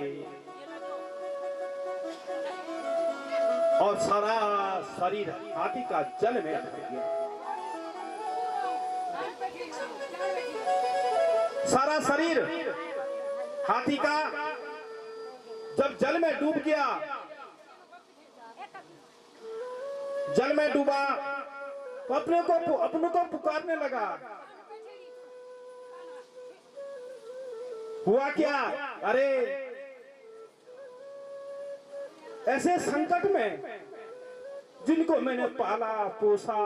और सारा शरीर हाथी का जल में ढक गया। सारा शरीर हाथी का जब जल में डूब गया, जल में डूबा तो अपने को पुकारने लगा। हुआ क्या? अरे ऐसे संकट में जिनको मैंने पाला पोसा,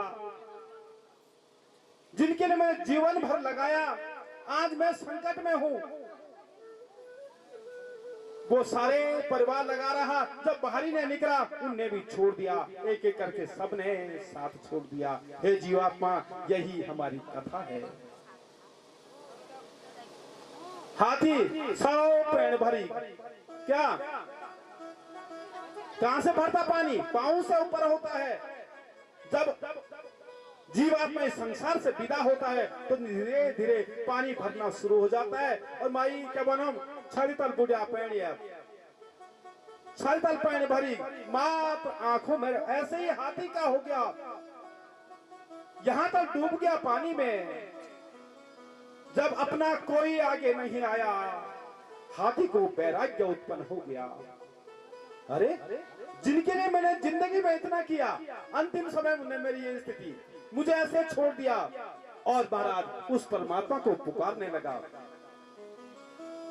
जिनके लिए मैं जीवन भर लगाया, आज मैं संकट में हूं। वो सारे परिवार लगा रहा, जब बाहरी ने निकला उनने भी छोड़ दिया, एक एक करके सबने साथ छोड़ दिया। हे जीवात्मा, यही हमारी कथा है। हाथी 100 पेड़ भरी, क्या कहां से भरता पानी? पांव से ऊपर होता है। जब जीवात्मा इस संसार से विदा होता है तो धीरे धीरे पानी भरना शुरू हो जाता है। और माई क्या बनम छड़ीतल बुढ़िया पैणिया छड़ीतल पैण भरी मात्र आंखों में ऐसे ही हाथी का हो गया, यहां तक डूब गया पानी में। जब अपना कोई आगे नहीं आया, हाथी को वैराग्य उत्पन्न हो गया। अरे जिनके लिए मैंने जिंदगी में इतना किया, अंतिम समय में मेरी ये स्थिति, मुझे ऐसे छोड़ दिया। और महाराज उस परमात्मा को पुकारने लगा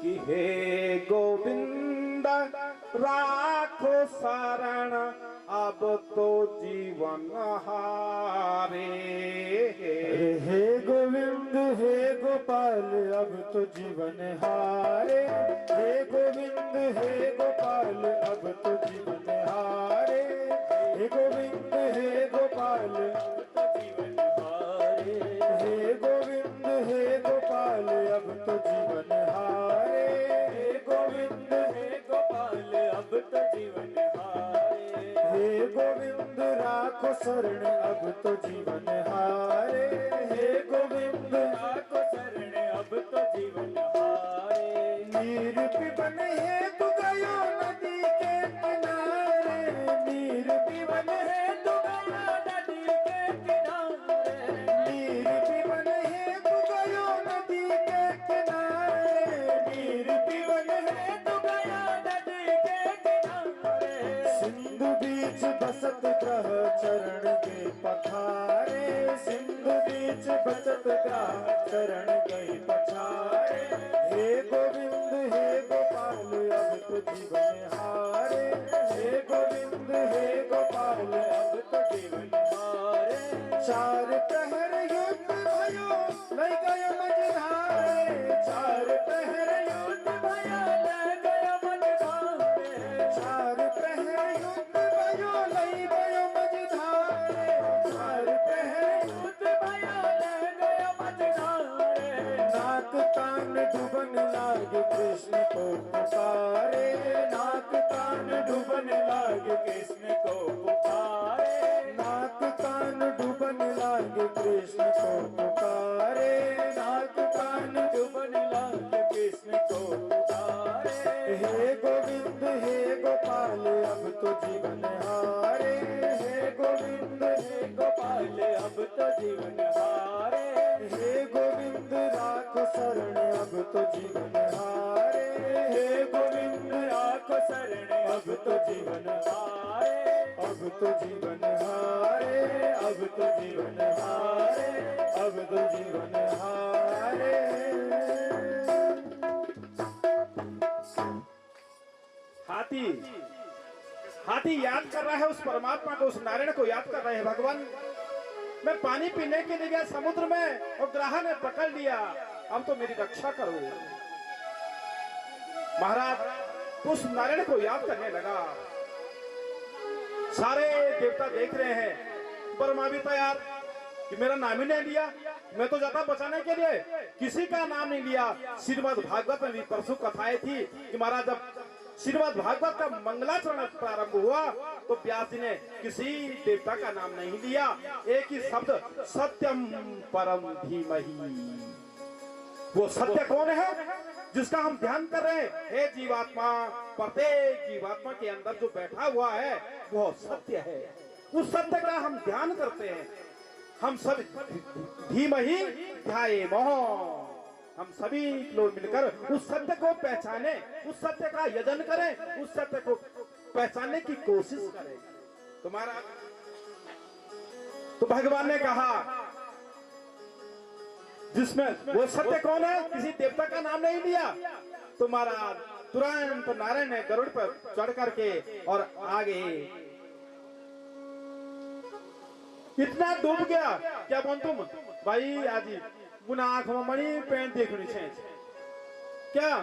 कि हे गोविंद राखो शरण अब तो जीवन हारे। हे गोविंद हे गोपाल अब तो जीवन हारे। हे गोविंद हे गोपाल अब तो जीवन हारे। हे गोविंद हे गोपाल अब तो जीवन हारे। हे गोविंद हे गोपाल अब तो जीवन हारे। हे गोविंद हे गोपाल अब तो जीवन हारे। हे गोविंद राखो शरण अब तो जीवन हारे। हे गोविंद राखो शरण अब तो जीवन हारे। नीर पिबन हेतु गयो नदी के किनारे। नीर पिबन हेतु गयो नदी के किनारे। नीर पिबन हेतु गयो नदी के किनारे। नीर पिबन हेतु गयो नदी के किनारे। सिंधु बीच बसत ग्रह चरण के पथारे। सिंधु बीच बसत ग्रह चरण गए पछारे। हे गोविंद हे गोपाल अब तो जीवन हारे। हे गोविंद हे गोपाल अब तो जीवन हारे। चार प्रहर युद्ध भयो लय गयो मझधारे। चार प्रहर युद्ध भयो लय गयो मझधारे। चार प्रहर युद्ध भयो लय गयो मझधारे। चार प्रहर युद्ध भयो लय गयो मझधारे। नाक कान डूबन लागे कृष्ण को पुकारे। नाक कान डूबन लागे कृष्ण को पुकारे। नाक कान डूबन लागे कृष्ण को पुकारे। नाक कान डूबन लागे कृष्ण को पुकारे। हे गोविंद हे गोपाल अब तो जीवन हारे। हे गोविंद हे गोपाल अब तो जीवन हारे। हे गोविंद राखो शरण अब तो जीवन हारे। हे गोविंद राखो शरण अब तो जीवन हारे। अब तो जीवन हारे। अब तो जीवन हारे। अब तो जीवन हारे। हाथी हाथी याद कर रहा है उस परमात्मा को, उस नारायण को याद कर रहे हैं। भगवान मैं पानी पीने के लिए गया समुद्र में और ग्राह ने पकड़ लिया, अब तो मेरी रक्षा करो। महाराज उस नारायण को याद करने लगा। सारे देवता देख रहे हैं, ब्रह्मा भी तैयार कि मेरा नाम ही नहीं लिया। मैं तो जाता बचाने के लिए, किसी का नाम नहीं लिया। श्रीमद् भागवत में भी परसों कथाएं थी कि महाराज जब श्रीमद् भागवत का मंगलाचरण प्रारंभ हुआ तो व्यास जी ने किसी देवता का नाम नहीं लिया, एक ही शब्द सत्यम परम धीमहि। वो सत्य कौन है जिसका हम ध्यान कर रहे हैं? हे जीवात्मा, प्रत्येक जीवात्मा के अंदर जो बैठा हुआ है वो सत्य है। उस सत्य का हम ध्यान करते हैं। हम सब धीमहि ध्यायेमः। हम सभी लोग मिलकर उस सत्य को पहचाने, उस सत्य का यजन करें, उस सत्य को पहचानने की कोशिश करें। तुम्हारा तो भगवान ने कहा जिसमें वो सत्य कौन है, किसी देवता का नाम नहीं लिया। तुम्हारा तुरंत नारायण ने गरुड़ पर चढ़ करके और आगे इतना डूब गया। क्या बोल तुम भाई आजी गुना आंख में मणि पेंट देखनी चाहिए क्या?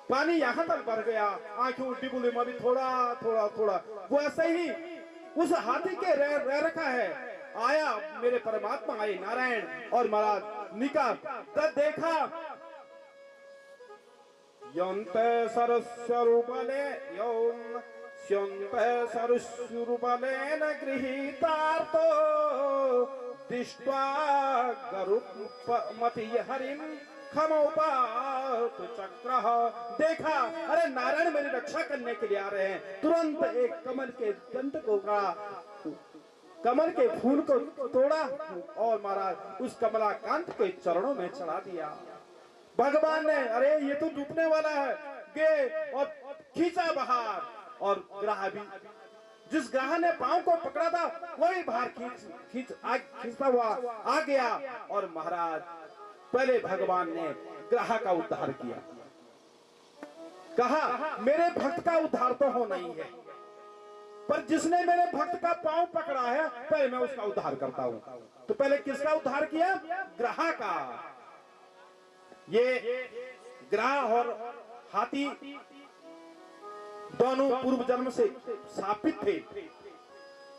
पानी यहाँ तक भर गया, आंखें उल्टी बुल्टी में भी थोड़ा थोड़ा थोड़ा। वो ऐसे ही उस हाथी के रह रखा है। आया मेरे परमात्मा आए नारायण और महाराज निका तब देखा यौन्ते सरस्य रूपले यौन सरुबलेन गृहीतार्तो दृष्ट्वा गरुमति हरिम खमोपात चक्र। देखा, अरे नारायण मेरी रक्षा करने के लिए आ रहे हैं। तुरंत एक कमल के दंत को का कमल के फूल को तोड़ा और महाराज उस कमलाकांत के चरणों में चढ़ा दिया। भगवान ने, अरे ये तो डूबने वाला है, गए और खींचा बाहर, और ग्राह भी, जिस ग्राह ने पांव को पकड़ा था वही बाहर खींचता हुआ आ गया। और महाराज पहले भगवान ने ग्राह का उद्धार किया। कहा, मेरे भक्त का उद्धार तो हो नहीं है, पर जिसने मेरे भक्त का पांव पकड़ा है पहले मैं उसका उद्धार करता हूं। तो पहले किसका उद्धार किया? ग्राह का। ये ग्राह और हाथी दोनों पूर्व जन्म से स्थापित थे।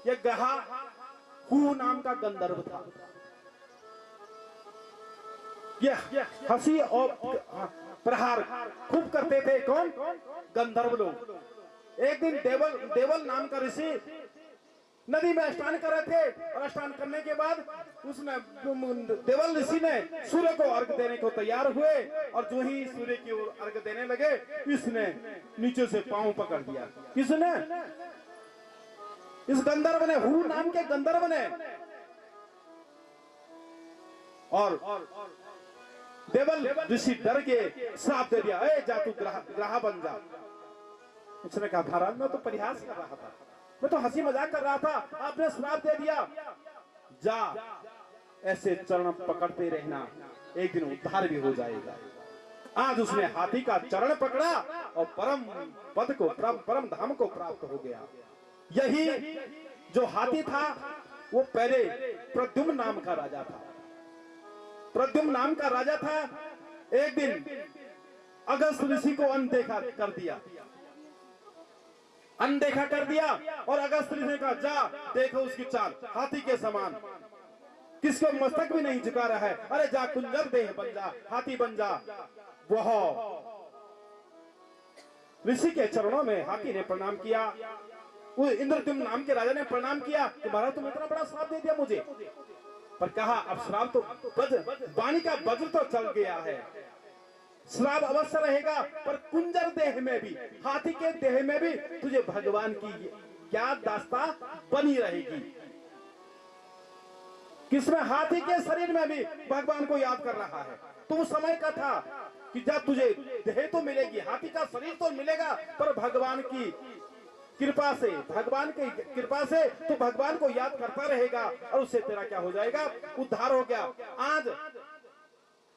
यह ग्राह हू नाम का गंधर्व था। यह हंसी और प्रहार खूब करते थे। कौन? गंधर्व लोग। एक दिन देवल नाम का ऋषि नदी में स्नान कर रहे थे, और स्नान करने के बाद उसने देवल ऋषि ने सूर्य को अर्घ देने को तैयार हुए, और जो ही सूर्य की ओर अर्घ देने लगे, इसने नीचे से पांव पकड़ दिया। किसने? इस गंधर्व ने, हू नाम के गंधर्व ने। और देवल ऋषि डर के श्राप दे दिया, ए जा तू ग्राह बन जा। उसने कहा, महाराज मैं तो परिहास कर रहा था, मैं तो हंसी मजाक कर रहा था, आपने श्राप दे दिया। जा, ऐसे चरण पकड़ते रहना, एक दिन उद्धार भी हो जाएगा। आज उसने हाथी का चरण पकड़ा और परम पद को, परम धाम को प्राप्त हो गया। यही जो हाथी था वो पहले प्रद्युम्न नाम का राजा था। प्रद्युम्न नाम का राजा था। एक दिन अगस्त ऋषि को अनदेखा कर दिया, और अगस्त ऋषि ने कहा, जा देखो उसकी चाल, हाथी के समान, किसको मस्तक भी नहीं झुका रहा है। अरे जा, कुंजर देह बन जा, हाथी बन जा। वह ऋषि के चरणों में हाथी ने प्रणाम किया। वो इंद्रद्युम्न नाम के राजा ने प्रणाम किया कि महाराज तुम इतना बड़ा श्राप दे दिया मुझे। पर कहा, अब श्राप तो वाणी का वज्र तो चल गया है, श्राप अवश्य रहेगा, पर कुंजर देह में भी, हाथी के देह में भी तुझे भगवान की क्या दास्ता बनी रहेगी। किसमें? हाथी के शरीर में भी भगवान को याद कर रहा है। तो उस समय का था कि जब तुझे देह तो मिलेगी, हाथी का शरीर तो मिलेगा, पर भगवान की कृपा से, तू भगवान को याद करता रहेगा, और उससे तेरा क्या हो जाएगा? उद्धार हो गया। आज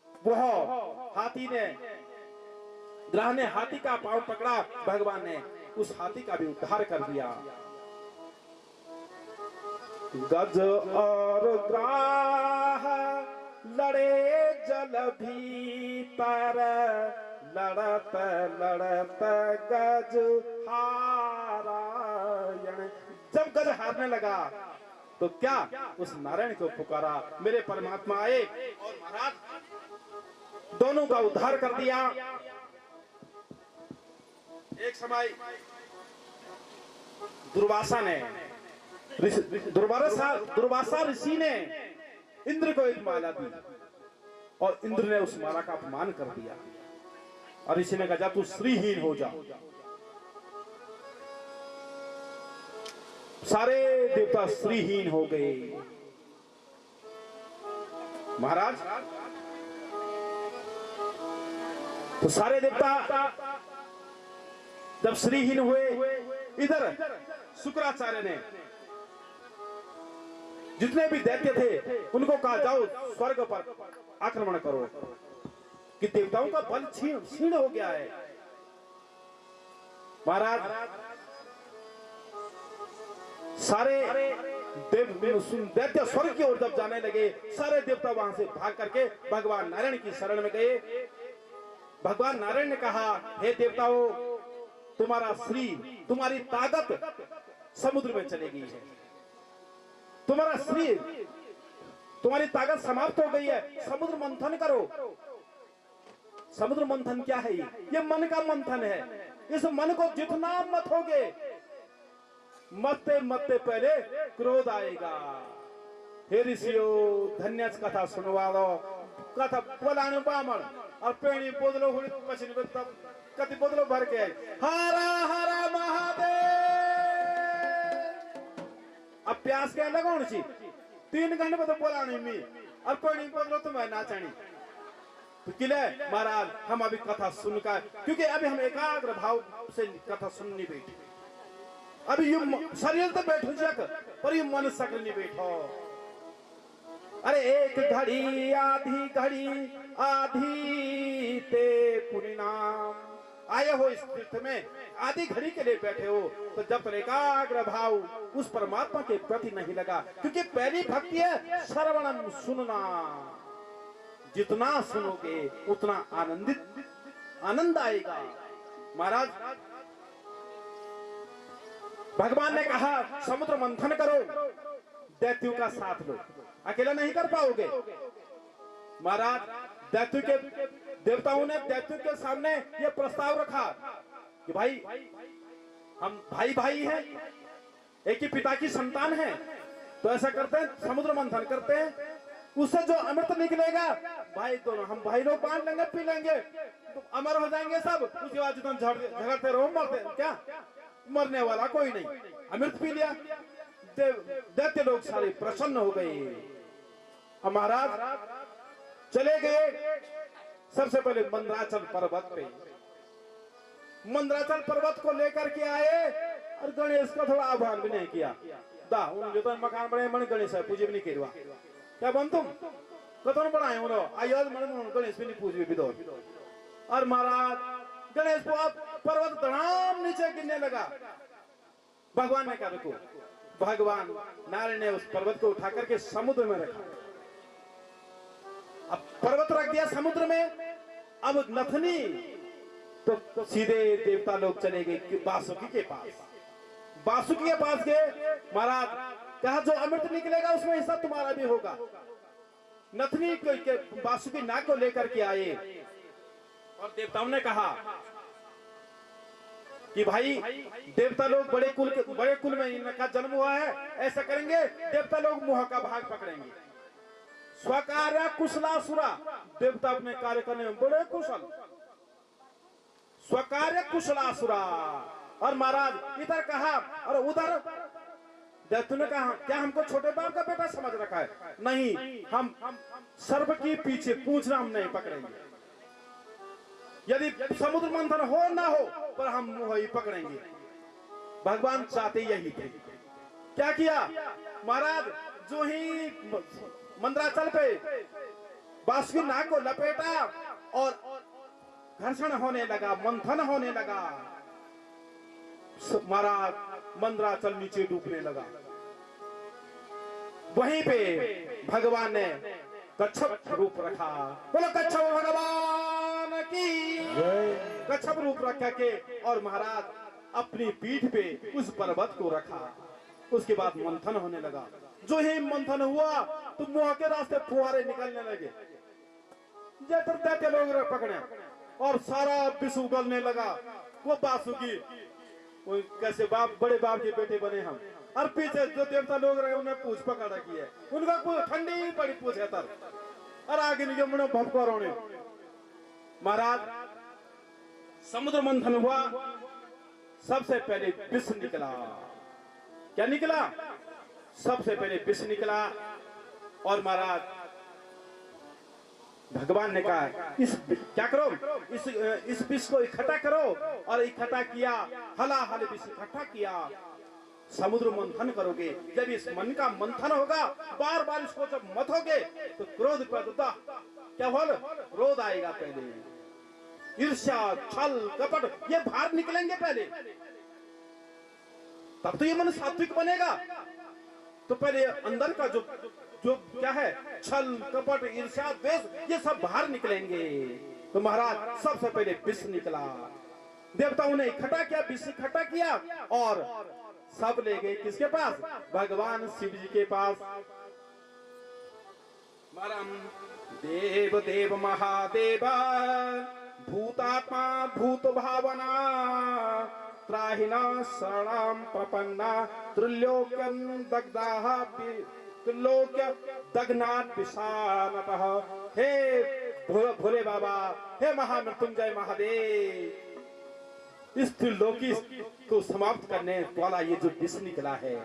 वह हाथी ने, ग्राह ने हाथी का पांव पकड़ा, भगवान ने उस हाथी का भी उद्धार कर दिया। गज और ग्राह लड़े जल भीतर, लड़त लड़त गज हारायण। जब गज हारने लगा तो क्या? उस नारायण को पुकारा, मेरे परमात्मा आए और महाराज दोनों का उद्धार कर दिया। एक समय दुर्वासा ऋषि ने इंद्र को एक माला दी, और इंद्र ने उस माला का अपमान कर दिया, और ऋषि ने कहा, जा तू श्रीहीन हो जा। सारे देवता श्रीहीन हो गए। महाराज, तो सारे देवता जब श्रीहीन हुए, इधर शुक्राचार्य ने जितने भी दैत्य थे उनको कहा, जाओ स्वर्ग पर आक्रमण करो, कि देवताओं का बल क्षीण हो गया है। महाराज, सारे दैत्य स्वर्ग की ओर जब जाने लगे, सारे देवता वहां से भाग करके भगवान नारायण की शरण में गए। भगवान नारायण ने कहा, हे देवताओं, तुम्हारी ताकत समुद्र में चली गई है, तुम्हारी ताकत समाप्त हो गई है, समुद्र मंथन करो। समुद्र मंथन क्या है? ये मन का मंथन है। इस मन को जितना मथोगे मरते मरते पहले क्रोध आएगा। हे ऋषियों धन्य कथा सुनवा दो, कथा बोलाने बामण और पेणी बोदलो हुई पछिन तब कति बोदलो भर के हरा हरा महादेव। अब प्यास के लगाउन छी 3 घंटे में तो बोलाने में और पेणी बोदलो तुम्हें नाचनी तो किले महाराज हम अभी कथा सुनकर, क्योंकि अभी हम एकाग्र भाव से कथा सुननी बैठी। अभी ये शरीर तो बैठो जक पर ये मन सकल नहीं बैठो। अरे एक घड़ी आधी ते पुण्य नाम आए हो इस तीर्थ में, आधी घड़ी के लिए बैठे हो तो जब तक एकाग्र भाव उस परमात्मा के प्रति नहीं लगा, क्योंकि पहली भक्ति है श्रवणम सुनना, जितना सुनोगे उतना आनंद आएगा। महाराज भगवान ने कहा समुद्र मंथन करो, दैत्यों का साथ लो, अकेला नहीं कर पाओगे। महाराज दैत्य के देवताओं ने दैत्य के सामने ये प्रस्ताव रखा कि भाई हम भाई भाई हैं, एक ही पिता की संतान है, तो ऐसा करते हैं समुद्र मंथन करते हैं, उससे जो अमृत निकलेगा भाई दोनों हम भाई लोग बांट लेंगे, पी लेंगे तो अमर हो जाएंगे सब। उसके बाद जितना झगड़ते रहो मरते क्या, मरने वाला कोई नहीं, अमृत पी लिया। दैत्य लोग सारे प्रसन्न हो गए। हम महाराज चले गए सबसे पहले मंदराचल पर्वत पे, मंदराचल पर्वत को लेकर के आए और गणेश का थोड़ा आह्वान भी नहीं किया। दा उन जो मकान बने मन गणेश है पूजे भी नहीं करवा, क्या बन तुम कतन बनाए उन आयोज मन गणेश भी नहीं पूजे भी दो। और महाराज गणेश पर्वत धड़ाम नीचे गिरने लगा। भगवान ने कहा देखो, भगवान नारायण ने उस पर्वत को उठा करके समुद्र में रखा। अब पर्वत रख दिया समुद्र में, अब नथनी तो सीधे देवता लोग चले गए बासुकी के पास। बासुकी के पास गए, महाराज कहा जो अमृत निकलेगा उसमें हिस्सा तुम्हारा भी होगा। नथनी को बासुकी नाग को लेकर के आए और देवताओं ने कहा कि भाई देवता लोग बड़े कुल में इनका जन्म हुआ है, ऐसा करेंगे देवता लोग मुंह का भाग पकड़ेंगे। स्वकार्य कुशलासुरा, देवता अपने कार्य करने में बड़े कुशल, स्वकार्य कुशलासुरा। और महाराज इधर कहा और उधर दैत्य ने कहा क्या हमको छोटे बाप का बेटा समझ रखा है? नहीं, हम सर्प की पीछे पूछना हम नहीं पकड़ेंगे, यदि समुद्र मंथन हो ना हो पर हम वही पकड़ेंगे। भगवान चाहते यही थे। क्या किया महाराज, जो ही मंदराचल पे बासुकी नाग को लपेटा और घर्षण होने लगा, मंथन होने लगा, महाराज मंदराचल नीचे डूबने लगा। वहीं पे भगवान ने कच्छप रूप रखा। बोलो कच्छप भगवान की कच्छप रूप रखा के और महाराज अपनी पीठ पे उस पर्वत को रखा। उसके बाद मंथन होने लगा। जो ही मंथन हुआ तो मुंह के रास्ते फुहारे निकलने लगे, जैसे दैत्य लोग पकड़े और सारा विष उगलने लगा। वो बासुकी वो कैसे बाप बड़े बाप के बेटे बने हम, और पीछे जो देवता लोग रहे उन्हें पूछ पकड़ रखी है, उनका ठंडी पड़ी पूछ है तर और आगे निकले मुझे भपको रोने। महाराज समुद्र मंथन हुआ, सबसे पहले विष निकला। क्या निकला? सबसे पहले विष निकला। और महाराज भगवान ने कहा इस क्या करो, इस विष को इकट्ठा करो। और इकट्ठा किया, हलाहल विष इकट्ठा किया। समुद्र मंथन करोगे, जब इस मन का मंथन होगा, बार बार इसको जब मथोगे तो क्रोध पैदा क्या होगा, क्रोध आएगा। पहले ईर्ष्या, छल, कपट ये बाहर निकलेंगे पहले, तब तो ये मन सात्विक बनेगा। तो पहले अंदर का जो क्या है, छल, कपट, ईर्ष्या, द्वेष, ये सब बाहर निकलेंगे। तो महाराज सबसे पहले विष निकला। देवताओं ने इकट्ठा किया, विष इकट्ठा किया और सब ले गए किसके पास? भगवान शिव जी के पास। परम देव देव महादेव, भूतात्मा भूत भावना, त्राहिना शरणाम प्रपन्ना त्रिलोक्यं दग्धाः त्रिलोक्य दग्नात् विषामतः। हे भोले बाबा, हे महामृत्युंजय महादेव, इस त्रिलोकी को समाप्त करने वाला ये जो विष निकला है,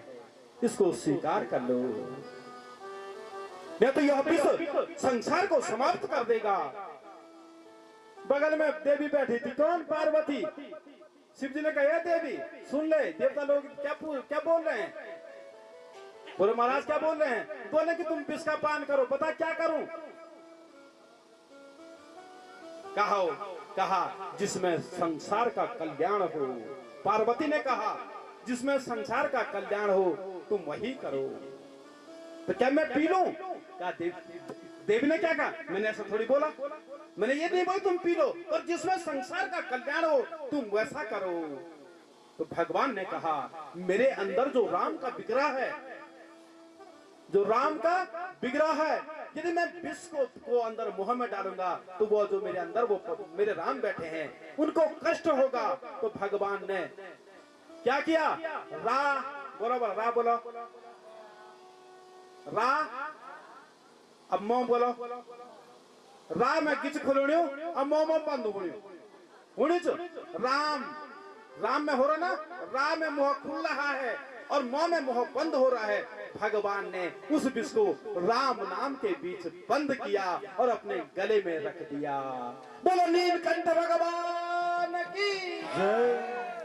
इसको स्वीकार कर लो, नहीं तो यह विष संसार को समाप्त कर देगा। बगल में देवी बैठी थी, कौन? पार्वती। शिव जी ने कहा, देवी सुन ले, देवता लोग क्या बोल रहे हैं? बोले महाराज क्या बोल रहे हैं? बोले कि तुम विष का पान करो। बता क्या करूं? कहा जिसमें संसार का कल्याण हो। पार्वती ने कहा जिसमें संसार का कल्याण हो तुम वही करो। तो क्या मैं पी लूं? क्या देवी ने क्या कहा? मैंने ऐसा थोड़ी बोला, मैंने ये नहीं बोला तुम पी लो, और जिसमें संसार का कल्याण हो तुम वैसा करो। तो भगवान ने कहा मेरे अंदर जो राम का विग्रह है, जो राम का विग्रह है, यदि मैं विष को अंदर मुंह में डालूंगा तो वो जो मेरे अंदर वो मेरे राम बैठे हैं उनको कष्ट होगा। तो भगवान ने क्या किया? रा बोलो, रा बोलो, रा, अब मोह बोलो, रा में किच खुलूं अब मोह बंद हुई राम में हो रहा ना, रा में मुंह खुल रहा है और मोह में मुंह बंद हो रहा है। भगवान ने उस विष को राम नाम के बीच बंद किया और अपने गले में रख दिया। बोलो नीलकंठ भगवान की जय।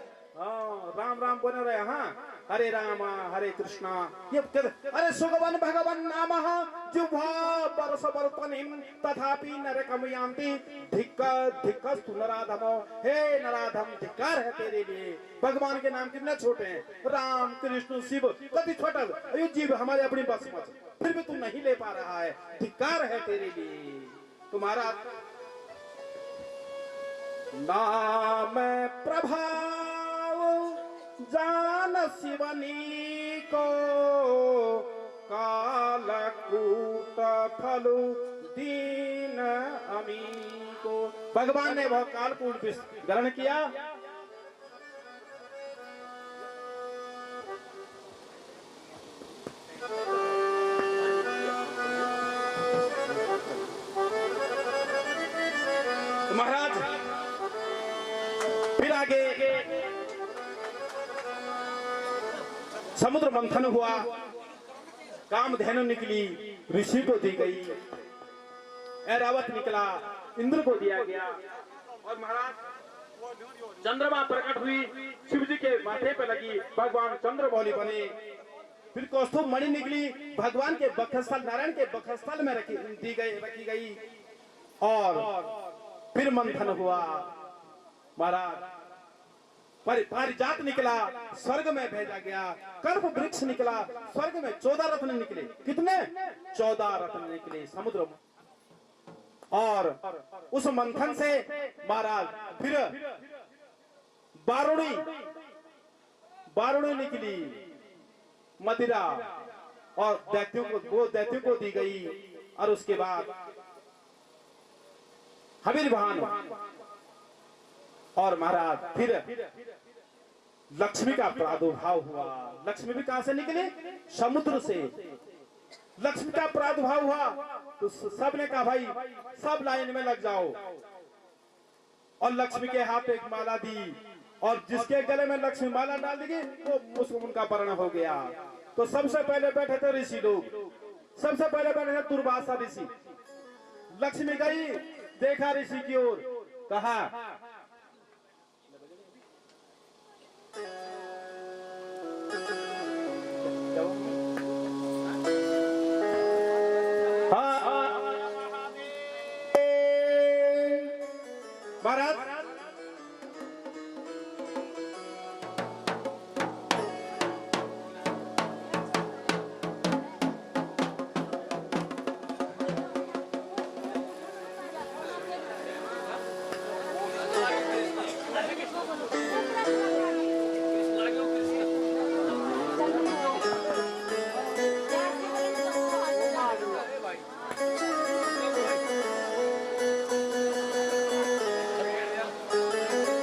राम राम बोल रहे, हाँ, हरे राम हरे कृष्णा, ये अरे सुगवन भगवन नामः जिह्वा परसवर्तनिं तथापि नरकं यान्ति धिक्कस्तु नराधमो। हे नराधम, धिक्कार है तेरे लिए। भगवान के नाम कितने छोटे हैं, राम कृष्ण शिव, कति छोटा। अरे जीव हमारे अपनी बस में, फिर भी तू नहीं ले पा रहा है, धिक्कार है तेरे लिए। तुम्हारा नाम प्रभाव जान शिवनी को, कालकूट फलु दीन अमी को। भगवान ने वह कालकूट विष ग्रहण किया। महाराज फिर आगे समुद्र मंथन हुआ, कामधेनु निकली, ऋषि को दी गई, ऐरावत निकला, इंद्र को दिया गया, और महाराज चंद्रमा प्रकट हुई, शिव जी के माथे पे लगी, भगवान चंद्रमौली बने। फिर कौस्तुभ मणि निकली, भगवान के बक्षस्थल, नारायण के बक्षस्थल में रखी गई, और फिर मंथन हुआ। महाराज पारिजात निकला, स्वर्ग में भेजा गया, कल्प वृक्ष निकला, स्वर्ग में 14 रत्न निकले। कितने? 14 रत्न निकले समुद्र में। और उस मंथन से महाराज फिर बारुणी निकली, मदिरा, और दैत्यों को दी गई। और उसके बाद हविर्भान, और महाराज फिर लक्ष्मी का प्रादुर्भाव हुआ। लक्ष्मी भी कहां से निकली? समुद्र से लक्ष्मी का प्रादुर्भाव हुआ। तो सब ने कहा भाई सब लाइन में लग जाओ, और लक्ष्मी के हाथ एक माला दी, और जिसके गले में लक्ष्मी माला डाल देगी वो उनका वर्ण हो गया। तो सबसे पहले बैठे थे ऋषि लोग, सबसे पहले बैठे थे दुर्वासा ऋषि। लक्ष्मी गई, देखा ऋषि की ओर, कहा महाराज